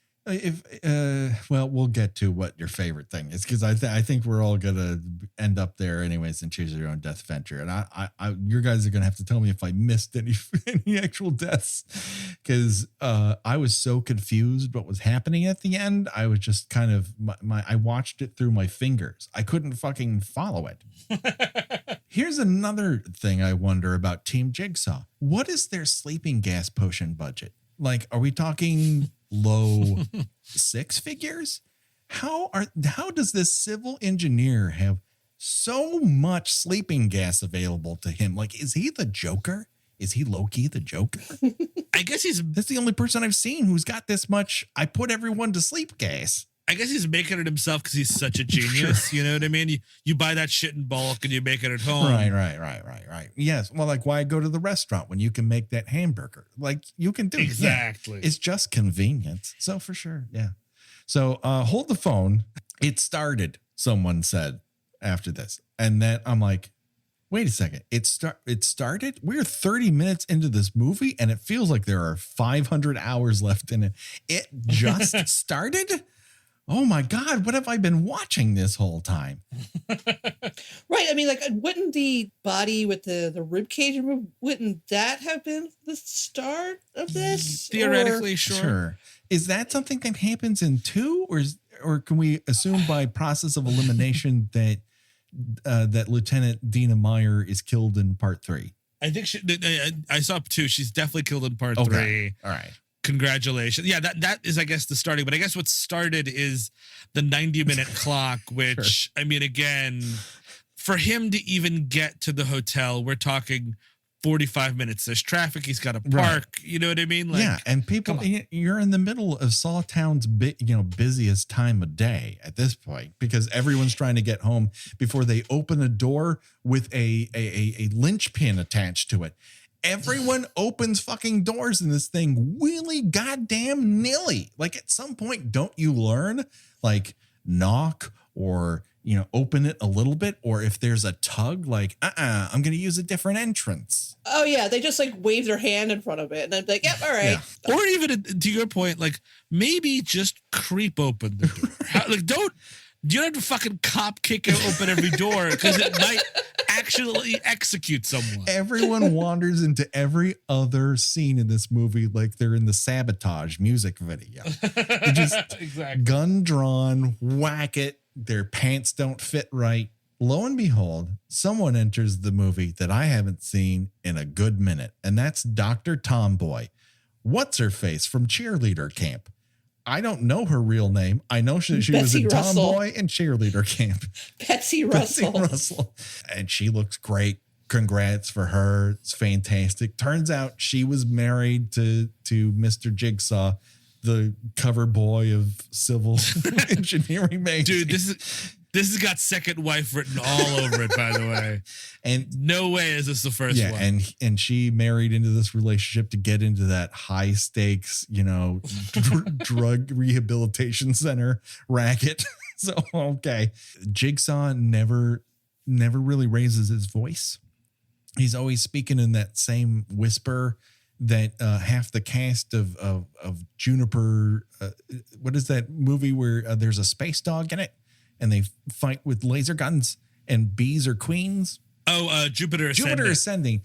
We'll get to what your favorite thing is, because I think we're all gonna end up there anyways and choose your own death venture. And I you guys are gonna have to tell me if I missed any actual deaths, because I was so confused what was happening at the end. I was just kind of I watched it through my fingers. I couldn't fucking follow it. Here's another thing I wonder about Team Jigsaw. What is their sleeping gas potion budget? Like, are we talking low 6 figures? how does this civil engineer have so much sleeping gas available to him? Like, is he the Joker? Is he Loki the Joker? I guess That's the only person I've seen who's got this much I put everyone to sleep gas. I guess he's making it himself because he's such a genius. Sure. You know what I mean? You buy that shit in bulk and you make it at home. Right. Yes. Well, like, why go to the restaurant when you can make that hamburger? Like, you can do exactly. Yeah. It's just convenience. So for sure. Yeah. So hold the phone. It started, someone said after this. And then I'm like, wait a second. It started? We're 30 minutes into this movie and it feels like there are 500 hours left in it. It just started? Oh my God, what have I been watching this whole time? Right. I mean, like, wouldn't the body with the rib cage removed, wouldn't that have been the start of this? Theoretically, sure. Is that something that happens in 2, or can we assume by process of elimination that that Lieutenant Dina Meyer is killed in part 3? I think I saw 2. She's definitely killed in part 3. All right. Congratulations. Yeah, that is, I guess, the starting. But I guess what started is the 90-minute clock, which, sure. I mean, again, for him to even get to the hotel, we're talking 45 minutes. There's traffic. He's got to park. Right. You know what I mean? Like, yeah, and people, you're in the middle of Sawtown's busiest time of day at this point, because everyone's trying to get home before they open a door with a linchpin attached to it. Everyone opens fucking doors in this thing willy goddamn nilly. Like, at some point, don't you learn? Like, knock or, open it a little bit. Or if there's a tug, like, I'm going to use a different entrance. Oh, yeah. They just, like, wave their hand in front of it. And I'm like, yep, all right. Yeah. Or even, to your point, like, maybe just creep open the door. Like, you don't have to fucking cop kick open every door, because it might actually execute someone. Everyone wanders into every other scene in this movie like they're in the Sabotage music video. They're just exactly. Gun drawn, whack it. Their pants don't fit right. Lo and behold, someone enters the movie that I haven't seen in a good minute, and that's Dr. Tomboy. What's her face from Cheerleader Camp? I don't know her real name. I know she was a tomboy in Cheerleader Camp. Betsy Russell. And she looks great. Congrats for her. It's fantastic. Turns out she was married to Mr. Jigsaw, the cover boy of civil engineering magazine. Dude, this has got second wife written all over it, by the way. And no way is this the first one. And she married into this relationship to get into that high stakes, drug rehabilitation center racket. So, okay. Jigsaw never really raises his voice. He's always speaking in that same whisper that half the cast of Juniper, what is that movie where there's a space dog in it? And they fight with laser guns, and bees are queens. Oh, Jupiter Ascending.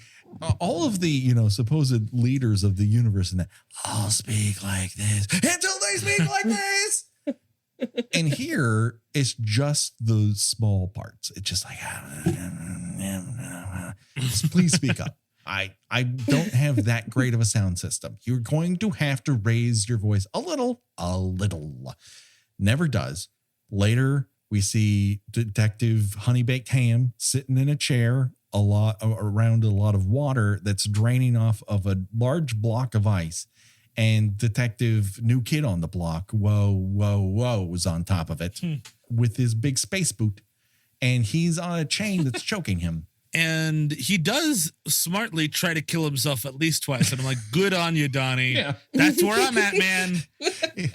All of the, supposed leaders of the universe and that all speak like this until they speak like this. And here it's just the small parts. It's just like, please speak up. I don't have that great of a sound system. You're going to have to raise your voice a little. Never does. Later, we see Detective Honeybaked Ham sitting in a chair around a lot of water that's draining off of a large block of ice. And Detective New Kid on the Block, whoa, was on top of it with his big space boot. And he's on a chain that's choking him. And he does smartly try to kill himself at least twice. And I'm like, good on you, Donnie. Yeah. That's where I'm at, man.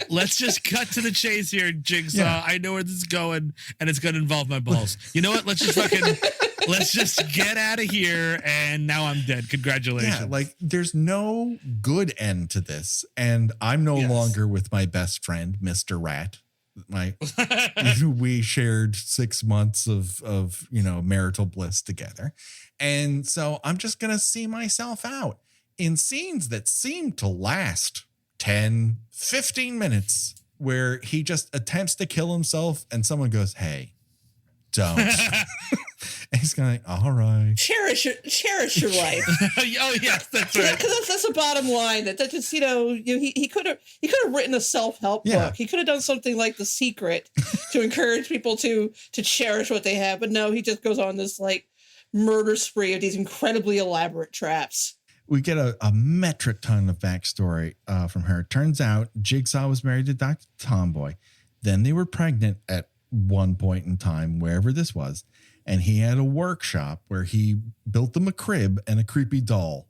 Let's just cut to the chase here, Jigsaw. Yeah. I know where this is going, and it's going to involve my balls. You know what? Let's just get out of here. And now I'm dead. Congratulations. Yeah, like, there's no good end to this. And I'm no longer with my best friend, Mr. Rat. We shared 6 months of marital bliss together. And so I'm just going to see myself out in scenes that seem to last 10, 15 minutes, where he just attempts to kill himself and someone goes, hey, don't. He's going, all right. Cherish your life. Oh yes, that's right. Because that's the bottom line. That just he could have written a self-help book. He could have done something like The Secret to encourage people to cherish what they have. But no, he just goes on this like murder spree of these incredibly elaborate traps. We get a metric ton of backstory from her. Turns out Jigsaw was married to Dr. Tomboy. Then they were pregnant at one point in time, wherever this was. And he had a workshop where he built them a crib and a creepy doll.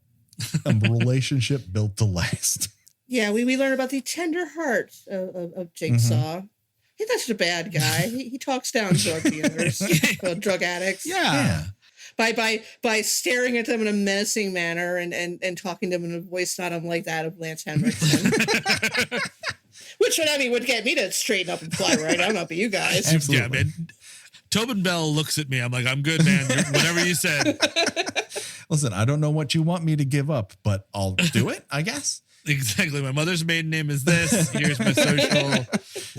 A relationship built to last. Yeah, we learn about the tender heart of Jigsaw. Mm-hmm. He's not such a bad guy. He talks down drug dealers, drug addicts. Yeah. By staring at them in a menacing manner and talking to them in a voice not unlike that of Lance Henriksen. Which would get me to straighten up and fly right. I don't know about you guys. Absolutely. Yeah, man. Tobin Bell looks at me. I'm like, I'm good, man. Whatever you said. Listen, I don't know what you want me to give up, but I'll do it, I guess. Exactly. My mother's maiden name is this. Here's my social.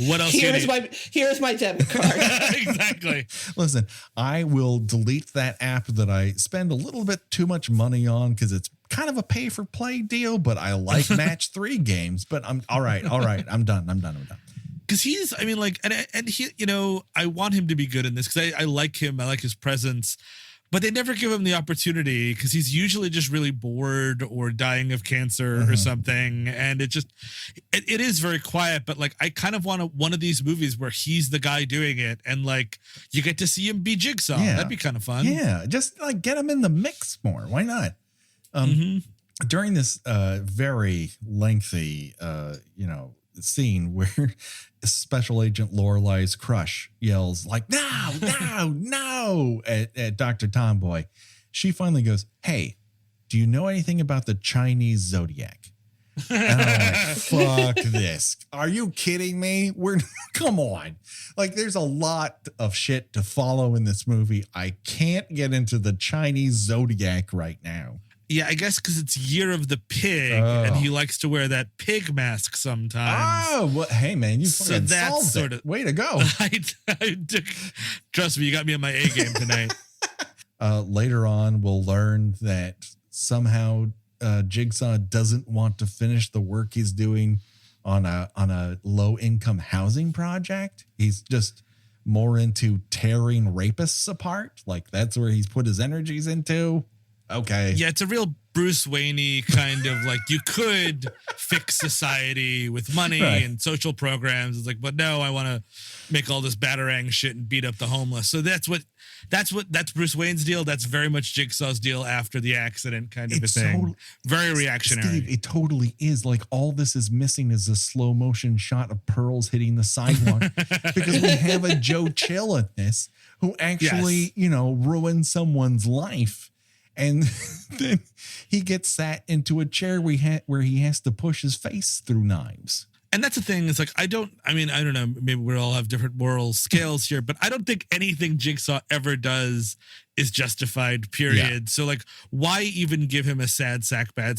What else? Here's my debit card. Exactly. Listen, I will delete that app that I spend a little bit too much money on because it's kind of a pay for play deal, but I like match 3 games. But I'm all right. I'm done. Because he's, I mean, like, and he, I want him to be good in this because I like him. I like his presence. But they never give him the opportunity because he's usually just really bored or dying of cancer or something. And it is very quiet. But like, I kind of want one of these movies where he's the guy doing it. And like, you get to see him be Jigsaw. Yeah. That'd be kind of fun. Yeah. Just like get him in the mix more. Why not? During this very lengthy, scene where Special Agent Lorelai's crush yells like, no, at Dr. Tomboy. She finally goes, hey, do you know anything about the Chinese zodiac? And I'm like, fuck this. Are you kidding me? Come on. Like, there's a lot of shit to follow in this movie. I can't get into the Chinese zodiac right now. Yeah, I guess because it's Year of the Pig, and he likes to wear that pig mask sometimes. Oh, well, hey, man, you fucking solved sort it. of Way to go. Trust me, you got me on my A game tonight. Later on, we'll learn that somehow Jigsaw doesn't want to finish the work he's doing on a low-income housing project. He's just more into tearing rapists apart. Like, that's where he's put his energies into. Okay. Yeah, it's a real Bruce Wayne-y kind of like, you could fix society with money and social programs. It's like, but no, I want to make all this Batarang shit and beat up the homeless. So that's Bruce Wayne's deal. That's very much Jigsaw's deal after the accident kind of a thing. Very reactionary. Steve, it totally is. Like, all this is missing is a slow motion shot of pearls hitting the sidewalk because we have a Joe Chill in this who actually, ruined someone's life. And then he gets sat into a chair where he has to push his face through knives. And that's the thing. It's like, I don't know. Maybe we all have different moral scales here, but I don't think anything Jigsaw ever does is justified, period. Yeah. So like, why even give him a sad sack bad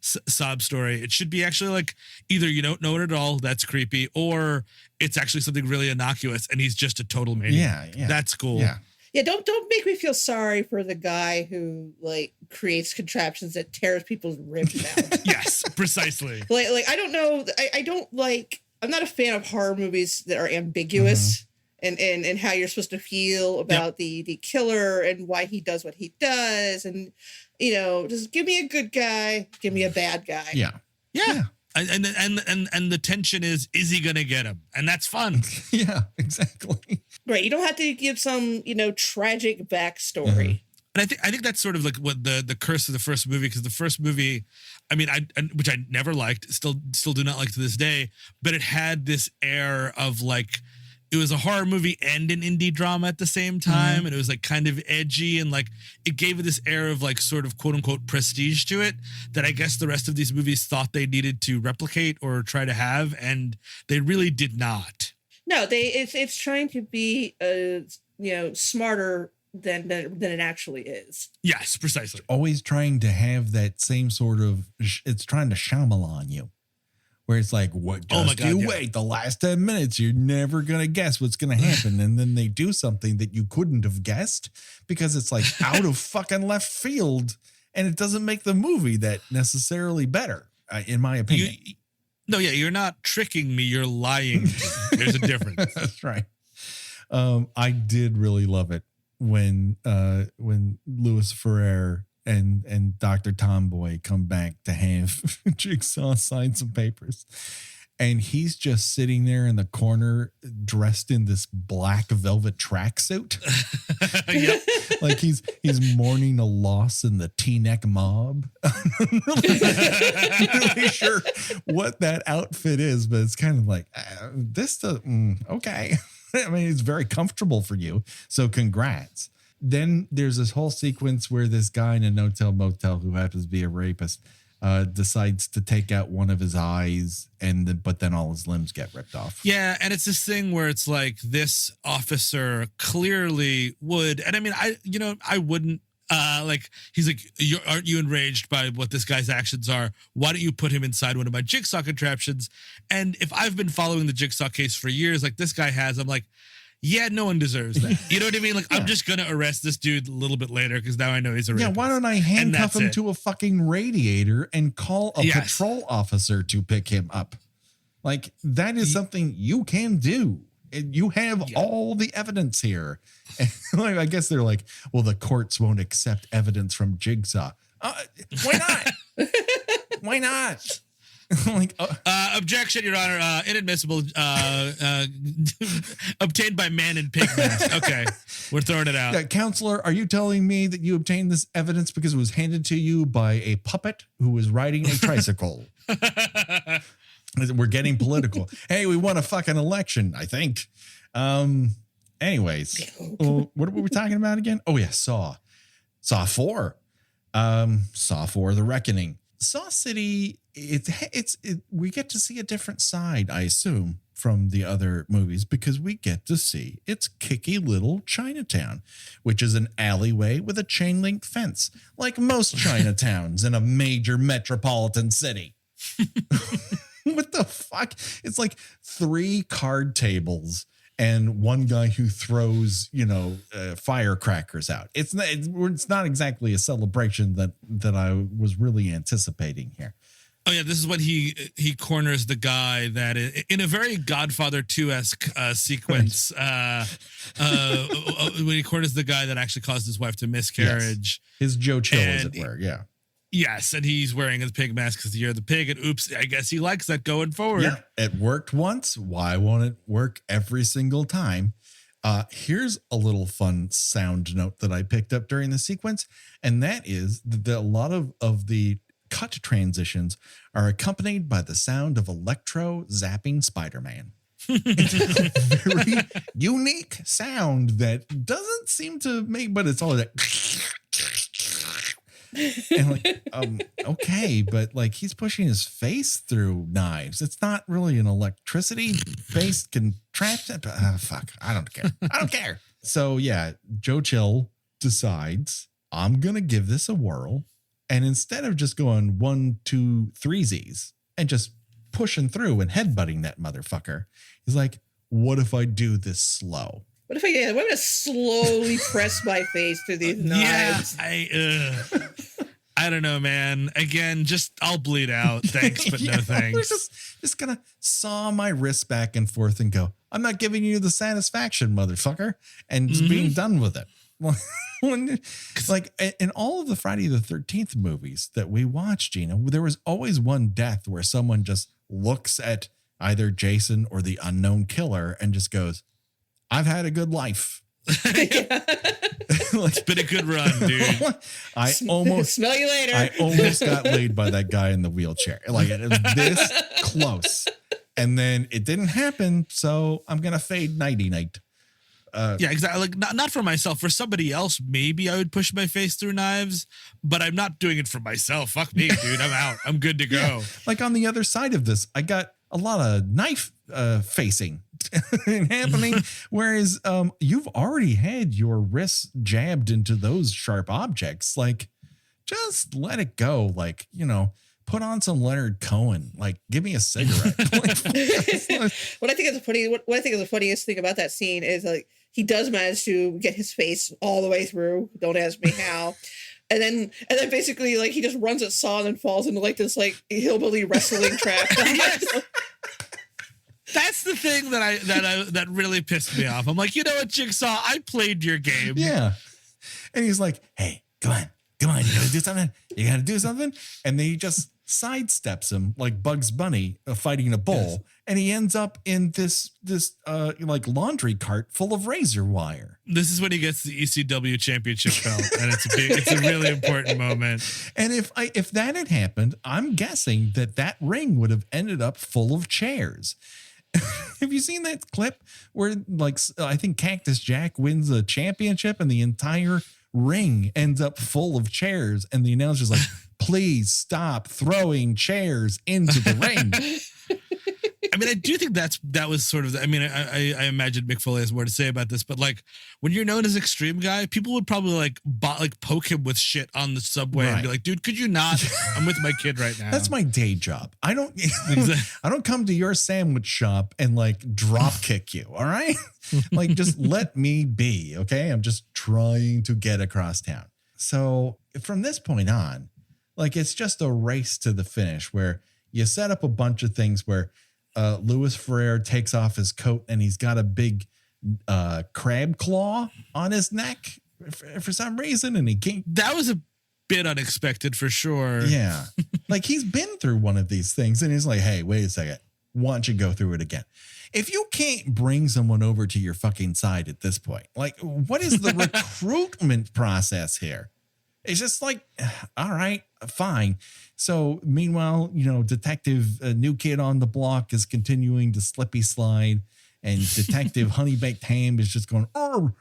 sob story? It should be actually like, either you don't know it at all, that's creepy, or it's actually something really innocuous and he's just a total maniac. Yeah. That's cool. Yeah. Yeah, don't make me feel sorry for the guy who like creates contraptions that tears people's ribs out. Yes, precisely. Like I don't know. I'm not a fan of horror movies that are ambiguous and how you're supposed to feel about the killer and why he does what he does. And just give me a good guy, give me a bad guy. Yeah. And the tension is he gonna get him? And that's fun. Yeah, exactly. Right. You don't have to give some, tragic backstory. And I think that's sort of like what the curse of the first movie, because the first movie, I mean, which I never liked, still do not like to this day, but it had this air of like, it was a horror movie and an indie drama at the same time. And it was like kind of edgy, and like it gave it this air of like sort of quote unquote prestige to it that I guess the rest of these movies thought they needed to replicate or try to have. And they really did not. No, it's trying to be smarter than it actually is. Yes, precisely. Always trying to have that same sort of, it's trying to Shyamalan you, where it's like, what? Oh my Just God, you yeah. wait the last 10 minutes. You're never going to guess what's going to happen. And then they do something that you couldn't have guessed because it's like out of fucking left field. And it doesn't make the movie that necessarily better, in my opinion. You're not tricking me. You're lying to me. There's a difference. That's right. I did really love it when Louis Ferrer and Dr. Tomboy come back to have Jigsaw sign some papers. And he's just sitting there in the corner dressed in this black velvet tracksuit. Yep. Like he's mourning a loss in the T-neck mob. I'm really sure what that outfit is, but it's kind of like, okay. I mean, it's very comfortable for you. So congrats. Then there's this whole sequence where this guy in a no-tell motel who happens to be a rapist decides to take out one of his eyes, but then all his limbs get ripped off. Yeah, and it's this thing where it's like this officer clearly would, and I mean, I wouldn't. He's like, aren't you enraged by what this guy's actions are? Why don't you put him inside one of my Jigsaw contraptions? And if I've been following the Jigsaw case for years, like this guy has, I'm like, yeah, no one deserves that. You know what I mean? Like, yeah. I'm just going to arrest this dude a little bit later because now I know he's a rapist. Yeah, why don't I handcuff him to a fucking radiator and call a patrol officer to pick him up? Like, that is something you can do. You have all the evidence here. And like, I guess they're like, well, the courts won't accept evidence from Jigsaw. Why not? Why not? Like, objection, Your Honor. Inadmissible. Obtained by man in pig mask. Okay, we're throwing it out. Counselor, are you telling me that you obtained this evidence because it was handed to you by a puppet who was riding a tricycle? We're getting political. Hey, we won a fucking election, I think. Anyways, what were we talking about again? Oh yeah, Saw 4. Saw 4: The Reckoning. Saw City, we get to see a different side, I assume, from the other movies because we get to see its kicky little Chinatown, which is an alleyway with a chain link fence, like most Chinatowns in a major metropolitan city. What the fuck? It's like 3 card tables and one guy who throws, firecrackers out. It's not exactly a celebration that I was really anticipating here. Oh yeah, this is when he corners the guy that in a very Godfather 2-esque sequence. When he corners the guy that actually caused his wife to miscarriage. Yes. His Joe Chill, as it were. Yeah. Yes, and he's wearing his pig mask because you're the pig, and oops, I guess he likes that going forward. Yeah, it worked once. Why won't it work every single time? Here's a little fun sound note that I picked up during the sequence, and that is that a lot of the cut transitions are accompanied by the sound of Electro zapping Spider-Man. It's a very unique sound that doesn't seem to make, but it's all that. And like, okay, but like he's pushing his face through knives. It's not really an electricity-based contraption. Fuck, I don't care. So yeah, Joe Chill decides I'm gonna give this a whirl, and instead of just going 1, 2, 3 Z's and just pushing through and headbutting that motherfucker, he's like, what if I do this slow? What if I'm going to slowly press my face through these knives? Yeah, I don't know, man. Again, I'll bleed out. Thanks, but no thanks. Just going to saw my wrists back and forth and go, I'm not giving you the satisfaction, motherfucker, and just being done with it. Like in all of the Friday the 13th movies that we watched, Gina, there was always one death where someone just looks at either Jason or the unknown killer and just goes, I've had a good life. It's been a good run, dude. I almost smell you later. I almost got laid by that guy in the wheelchair. Like it was this close. And then it didn't happen. So I'm going to fade nighty night. Yeah, exactly. Like not for myself. For somebody else, maybe I would push my face through knives, but I'm not doing it for myself. Fuck me, dude. I'm out. I'm good to go. Yeah. Like on the other side of this, I got a lot of knife facing happening, whereas you've already had your wrists jabbed into those sharp objects. Like, just let it go. Like, put on some Leonard Cohen. Like, give me a cigarette. What I think is the funniest thing about that scene is like he does manage to get his face all the way through. Don't ask me how. And then basically like he just runs at Saw and then falls into like this like hillbilly wrestling trap. That's the thing that really pissed me off. I'm like, you know what, Jigsaw? I played your game. Yeah. And he's like, hey, come on. You gotta do something. And then he just sidesteps him like Bugs Bunny fighting a bull. Yes. And he ends up in this like laundry cart full of razor wire. This is when he gets the ECW championship belt. And it's a really important moment. And if that had happened, I'm guessing that ring would have ended up full of chairs. Have you seen that clip where like I think Cactus Jack wins a championship and the entire ring ends up full of chairs and the announcer's like, please stop throwing chairs into the ring. I mean, I do think that was sort of, I mean, I imagine Mick Foley has more to say about this, but like when you're known as Extreme Guy, people would probably like poke him with shit on the subway and be like, dude, could you not? I'm with my kid right now. That's my day job. I don't come to your sandwich shop and like drop kick you. All right. Like just let me be. Okay. I'm just trying to get across town. So from this point on, like it's just a race to the finish where you set up a bunch of things where Louis Ferrer takes off his coat and he's got a big crab claw on his neck for some reason. And he can't. That was a bit unexpected for sure. Yeah. Like he's been through one of these things and he's like, hey, wait a second. Why don't you go through it again? If you can't bring someone over to your fucking side at this point, like what is the recruitment process here? It's just like, all right, fine. So meanwhile, you know, Detective New Kid on the Block is continuing to slippy slide and Detective Honey Baked Ham is just going, and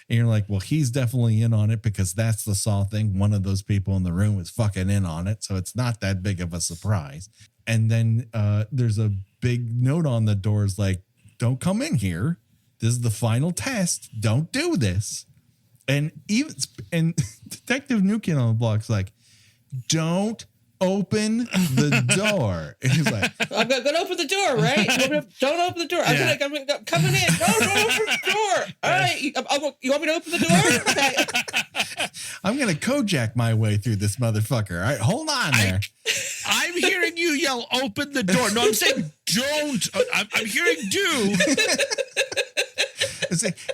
you're like, well, he's definitely in on it because that's the Saw thing. One of those people in the room is fucking in on it. So it's not that big of a surprise. And then there's a big note on the doors like, don't come in here. This is the final test. Don't do this. And Detective New Kid on the Block's like, don't open the door. And he's like, I'm gonna open the door, right? Don't open the door. I'm coming in. Don't open the door. All right. You want me to open the door? Okay. I'm gonna Kojak my way through this motherfucker. All right, hold on there. I'm hearing you yell, open the door. No, I'm saying don't. I'm hearing do.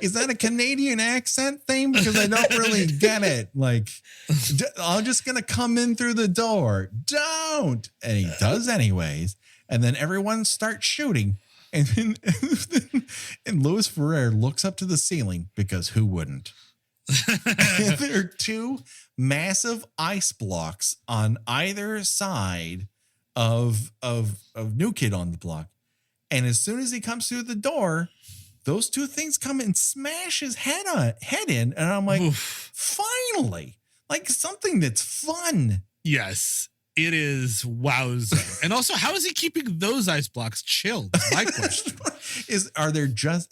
Is that a Canadian accent thing? Because I don't really get it. Like, I'm just going to come in through the door. Don't. And he does anyways. And then everyone starts shooting. And then Louis Ferrer looks up to the ceiling because who wouldn't? There are two massive ice blocks on either side of New Kid on the Block. And as soon as he comes through the door, those two things come and smash his head in. And I'm like, oof. Finally, like something that's fun. Yes, it is. Wowza. And also, how is he keeping those ice blocks chilled? My question are there just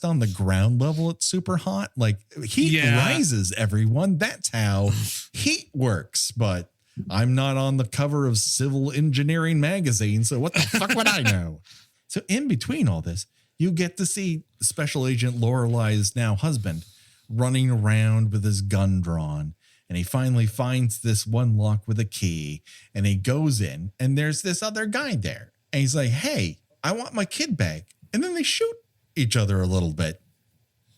on the ground level? It's super hot. Like heat rises, everyone. That's how heat works. But I'm not on the cover of Civil Engineering magazine. So what the fuck would I know? So in between all this, you get to see Special Agent Lorelei's now husband running around with his gun drawn. And he finally finds this one lock with a key and he goes in and there's this other guy there. And he's like, hey, I want my kid back. And then they shoot each other a little bit.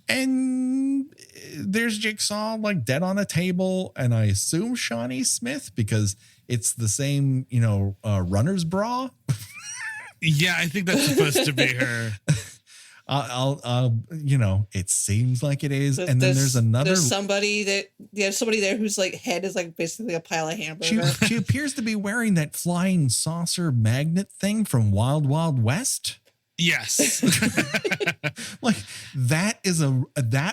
And there's Jigsaw like dead on a table. And I assume Shawnee Smith because it's the same, runner's bra. Yeah, I think that's supposed to be her. It seems like it is. And then there's somebody there whose like head is like basically a pile of hamburger. She appears to be wearing that flying saucer magnet thing from Wild Wild West. Yes. Like that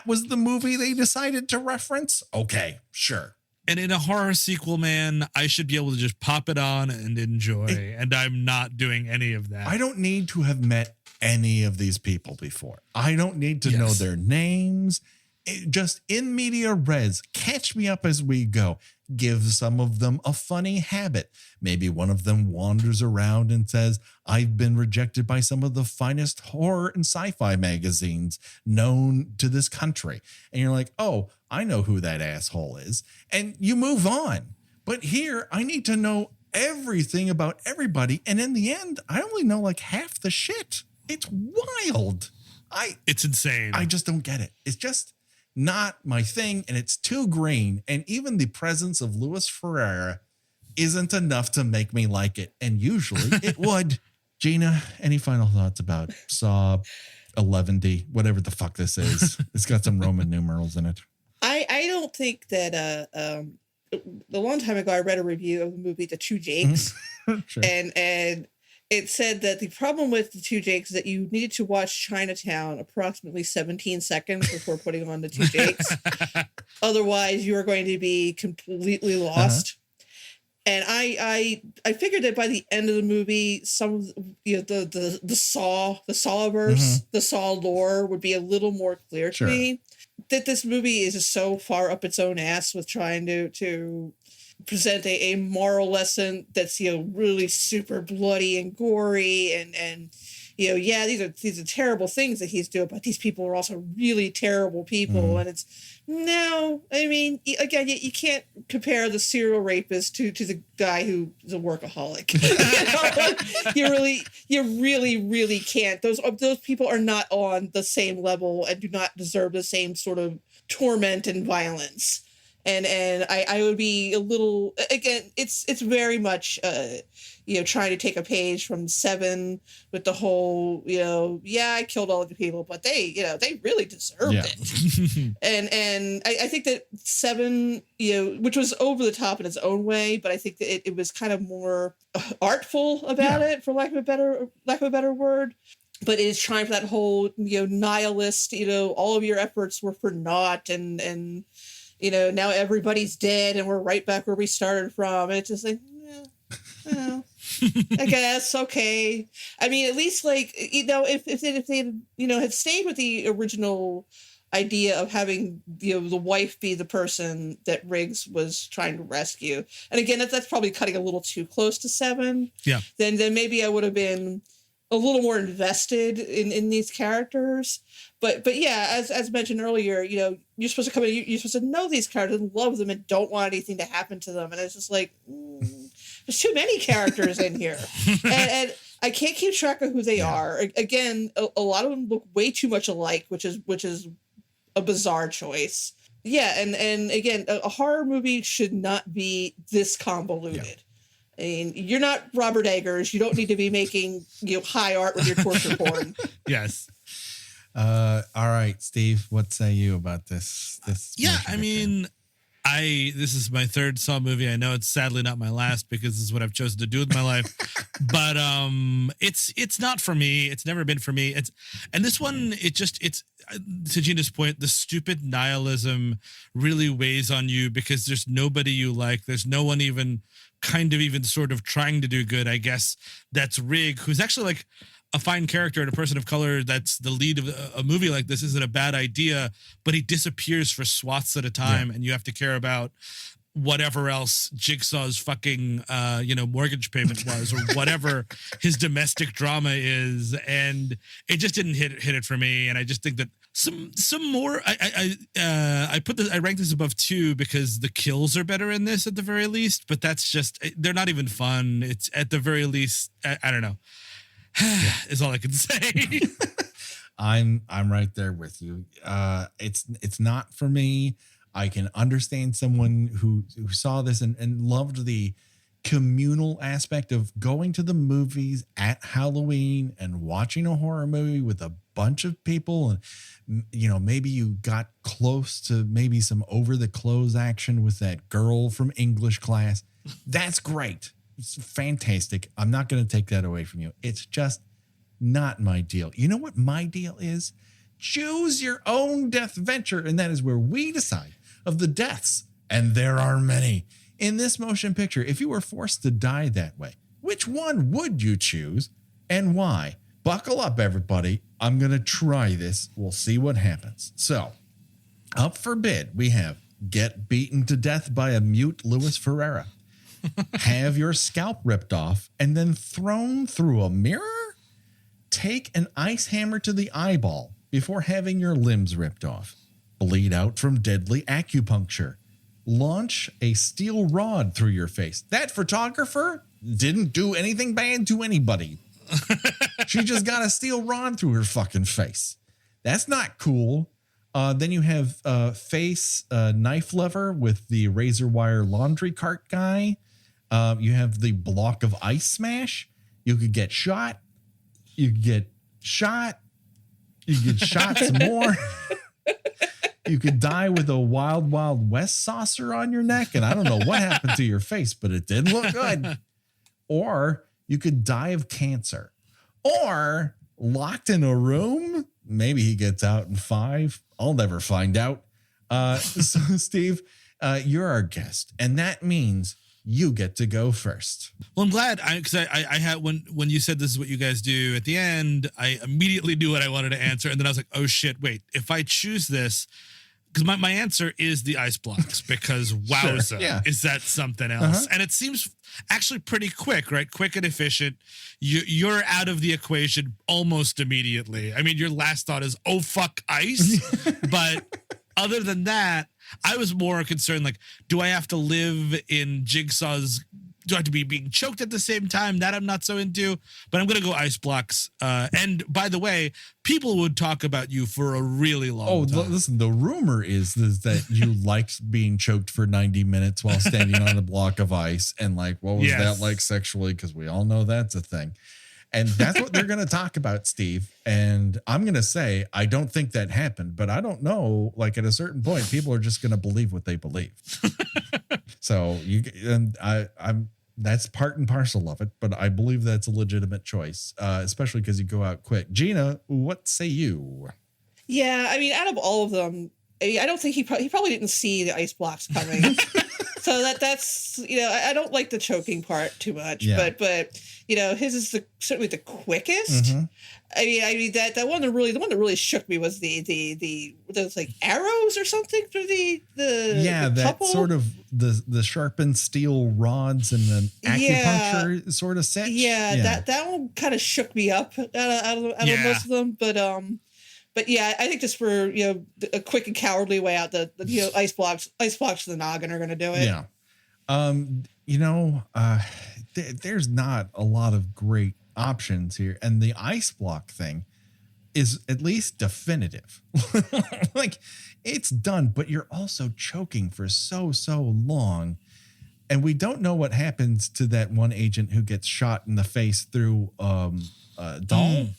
was the movie they decided to reference. Okay, sure. And in a horror sequel, man, I should be able to just pop it on and enjoy. And I'm not doing any of that. I don't need to have met any of these people before. I don't need to know their names. Just in media res, catch me up as we go. give some of them a funny habit. Maybe one of them wanders around and says, I've been rejected by some of the finest horror and sci-fi magazines known to this country. And you're like, oh, I know who that asshole is. And you move on. But here, I need to know everything about everybody. And in the end, I only know like half the shit. It's wild. It's insane. I just don't get it. It's just not my thing, and it's too green. And even the presence of Louis Ferreira isn't enough to make me like it. And usually it would. Gina, any final thoughts about Saw 11D, whatever the fuck this is? It's got some Roman numerals in it. I don't think that a long time ago I read a review of the movie The Two Jakes, Sure. and it said that the problem with The Two Jakes is that you needed to watch Chinatown approximately 17 seconds before putting on The Two Jakes. Otherwise, you are going to be completely lost. And I figured that by the end of the movie, some of the Sawverse, the Saw lore would be a little more clear to me. That this movie is just so far up its own ass with trying to present a moral lesson that's really super bloody and gory and these are terrible things that he's doing, but these people are also really terrible people. And it's again, you can't compare the serial rapist to the guy who is a workaholic. You really can't. Those people are not on the same level and do not deserve the same sort of torment and violence. And I would be a little, again, it's very much trying to take a page from Seven with the whole I killed all of the people, but they really deserved it. and I think that Seven, which was over the top in its own way, but I think that it was kind of more artful about it, for lack of a better word. But it is trying for that whole nihilist, all of your efforts were for naught, and now everybody's dead and we're right back where we started from. And it's just like, I guess, okay. I mean, at least if they had stayed with the original idea of having, the wife be the person that Riggs was trying to rescue. And again, that's probably cutting a little too close to Seven. Yeah. Then maybe I would have been a little more invested in these characters. But yeah, as mentioned earlier, you're supposed to come in, you're supposed to know these characters and love them and don't want anything to happen to them. And it's just like, there's too many characters in here. And I can't keep track of who they are. Again, a lot of them look way too much alike, which is a bizarre choice. Yeah, and again, a horror movie should not be this convoluted. Yeah. I mean, you're not Robert Eggers. You don't need to be making high art with your torture porn. Yes. All right, Steve, what say you about this? Yeah, I mean, this is my third Saw movie. I know it's sadly not my last because this is what I've chosen to do with my life. But it's not for me. It's never been for me. And this one, it's to Gina's point, the stupid nihilism really weighs on you because there's nobody you like. There's no one even sort of trying to do good, I guess. That's Rig, who's actually like a fine character and a person of color that's the lead of a movie like this isn't a bad idea, but he disappears for swaths at a time, and you have to care about whatever else Jigsaw's fucking mortgage payment was or whatever his domestic drama is, and it just didn't hit it for me. And I just think that some more I rank this above 2 because the kills are better in this at the very least, but that's just, they're not even fun. It's at the very least, I don't know. Is all I can say. I'm right there with you. It's not for me. I can understand someone who saw this and loved the communal aspect of going to the movies at Halloween and watching a horror movie with a bunch of people. And, maybe you got close to maybe some over the clothes action with that girl from English class. That's great. It's fantastic. I'm not going to take that away from you. It's just not my deal. You know what my deal is? Choose your own death venture. And that is where we decide of the deaths. And there are many. In this motion picture, if you were forced to die that way, which one would you choose and why? Buckle up, everybody. I'm going to try this. We'll see what happens. So, up for bid, we have get beaten to death by a mute Louis Ferreira, have your scalp ripped off and then thrown through a mirror, take an ice hammer to the eyeball before having your limbs ripped off, bleed out from deadly acupuncture, launch a steel rod through your face. That photographer didn't do anything bad to anybody. She just got a steel rod through her fucking face. That's not cool. Then you have face knife lever with the razor wire laundry cart guy. You have the block of ice smash. You could get shot. You could get shot. You could get shot some more. You could die with a Wild Wild West saucer on your neck. And I don't know what happened to your face, but it didn't look good. Or you could die of cancer. Or locked in a room. Maybe he gets out in 5. I'll never find out. So, Steve, you're our guest. And that means you get to go first. Well, I'm glad because I had when you said this is what you guys do at the end, I immediately knew what I wanted to answer. And then I was like, oh, shit, wait, if I choose this, because my answer is the ice blocks because wowza, Sure, yeah. is that something else? And it seems actually pretty quick, right? Quick and efficient. You're out of the equation almost immediately. I mean, your last thought is, oh, fuck, ice. But other than that, I was more concerned, like, do I have to live in Jigsaw's? Do I have to be being choked at the same time? That I'm not so into, but I'm going to go ice blocks. And by the way, people would talk about you for a really long time. Listen, the rumor is that you liked being choked for 90 minutes while standing on a block of ice. And like, what was that like sexually? Because we all know that's a thing. And that's what they're going to talk about, Steve. And I'm going to say, I don't think that happened, but I don't know. Like at a certain point, people are just going to believe what they believe. So I'm that's part and parcel of it, but I believe that's a legitimate choice, especially because you go out quick. Gina, what say you? Yeah, I mean, out of all of them, I don't think he probably didn't see the ice blocks coming. So that's I don't like the choking part too much, but his is certainly the quickest. Mm-hmm. I mean that one the one that really shook me was those like arrows or something through the that couple. sort of the sharpened steel rods and the acupuncture sort of set. That one kind of shook me up out of most of them, but yeah, I think just for a quick and cowardly way out, the ice blocks to the noggin are going to do it. Yeah, there's not a lot of great options here, and the ice block thing is at least definitive. Like it's done, but you're also choking for so long, and we don't know what happens to that one agent who gets shot in the face through a doll.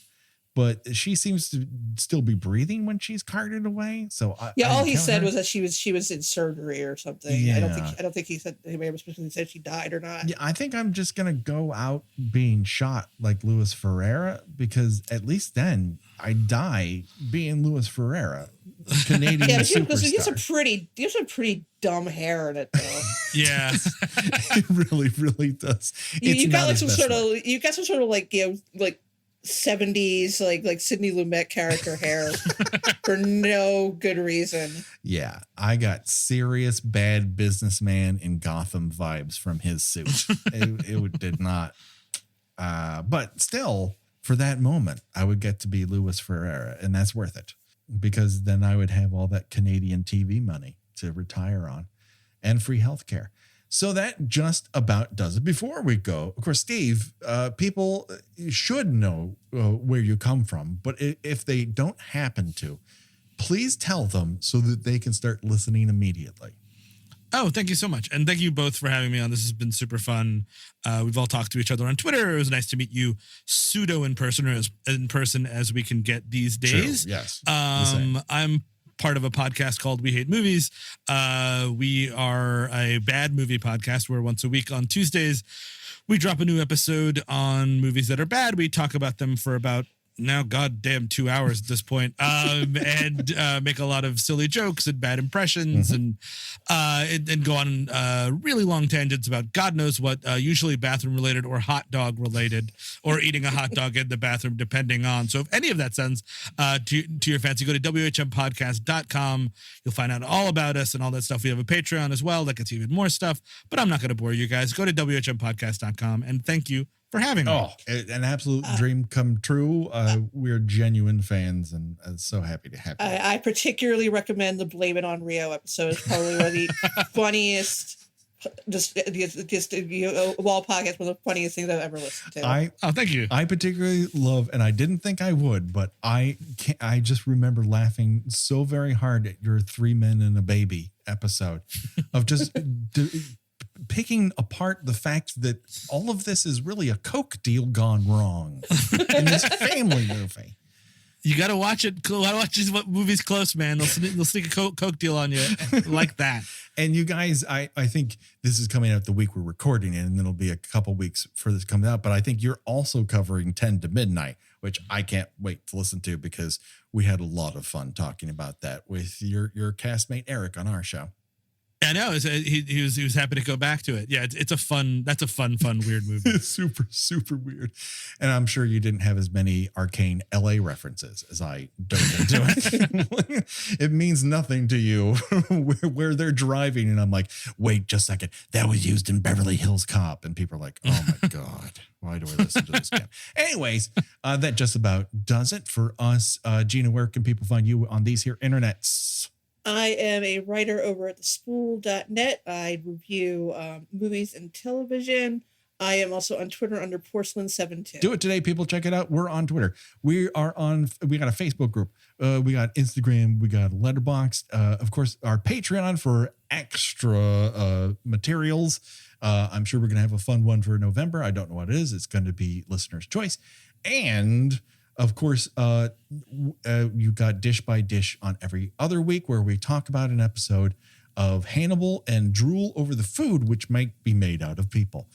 But she seems to still be breathing when she's carted away. So all he said was that she was in surgery or something. Yeah. I don't think he said anybody ever specifically said she died or not. Yeah, I think I'm just gonna go out being shot like Louis Ferreira, because at least then I die being Louis Ferreira, Canadian superstar. You have some pretty dumb hair in it though. Yeah, it really does. You got like some sort of like 70s like Sidney Lumet character hair for no good reason. Yeah, I got serious bad businessman in Gotham vibes from his suit. it did not. But still, for that moment, I would get to be Louis Ferreira, and that's worth it, because then I would have all that Canadian TV money to retire on and free healthcare. So that just about does it. Before we go, of course, Steve, people should know where you come from, but if they don't happen to, please tell them so that they can start listening immediately. Oh, thank you so much. And thank you both for having me on. This has been super fun. We've all talked to each other on Twitter. It was nice to meet you pseudo in person, or as in person as we can get these days. True. Yes. I'm part of a podcast called We Hate Movies. We are a bad movie podcast where once a week on Tuesdays, we drop a new episode on movies that are bad. We talk about them for about now goddamn 2 hours at this point, and make a lot of silly jokes and bad impressions, and go on really long tangents about God knows what, usually bathroom related or hot dog related, or eating a hot dog in the bathroom, depending on. So if any of that sounds to your fancy, go to whmpodcast.com. You'll find out all about us and all that stuff. We have a Patreon as well that gets even more stuff, but I'm not going to bore you guys. Go to whmpodcast.com, and thank you for having me. Oh, an absolute dream come true. We're genuine fans, and so happy to have you. I particularly recommend the Blame It on Rio episode. It's probably one of the funniest, just Wall podcast, one of the funniest things I've ever listened to. Thank you. I particularly love, and I didn't think I would, but I just remember laughing so very hard at your 3 Men and a Baby episode of just picking apart the fact that all of this is really a Coke deal gone wrong in this family movie. You got to watch it. Gotta watch these movies close, man. They'll sneak a Coke deal on you like that. And you guys, I think this is coming out the week we're recording it, and then it'll be a couple weeks for this coming out. But I think you're also covering 10 to Midnight, which I can't wait to listen to, because we had a lot of fun talking about that with your castmate Eric on our show. I know. He was happy to go back to it. Yeah, that's a fun, weird movie. It's super, super weird. And I'm sure you didn't have as many arcane LA references as I dove into it. It means nothing to you where they're driving. And I'm like, wait just a second. That was used in Beverly Hills Cop. And people are like, oh my God, why do I listen to this again? Anyways, that just about does it for us. Gina, where can people find you on these here internets? I am a writer over at thespool.net. I review movies and television. I am also on Twitter under Porcelain72. Do it today, people. Check it out. We're on Twitter. We got a Facebook group. We got Instagram. We got Letterboxd. Of course, our Patreon for extra materials. I'm sure we're going to have a fun one for November. I don't know what it is. It's going to be listener's choice. And of course, you got Dish by Dish on every other week, where we talk about an episode of Hannibal and drool over the food which might be made out of people.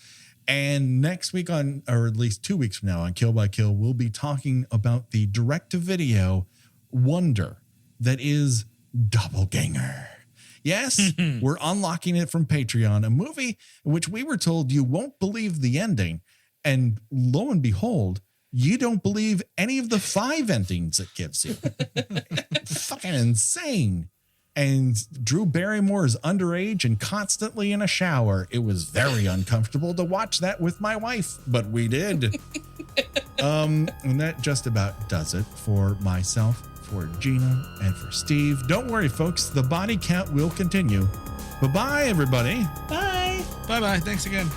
And next week or at least 2 weeks from now on Kill by Kill, we'll be talking about the direct-to-video wonder that is Doppelganger. Yes, we're unlocking it from Patreon, a movie in which we were told you won't believe the ending. And lo and behold, you don't believe any of the 5 endings it gives you. Fucking insane. And Drew Barrymore is underage and constantly in a shower. It was very uncomfortable to watch that with my wife, but we did. And that just about does it for myself, for Gina, and for Steve. Don't worry, folks. The body count will continue. Bye-bye, everybody. Bye. Bye-bye. Thanks again.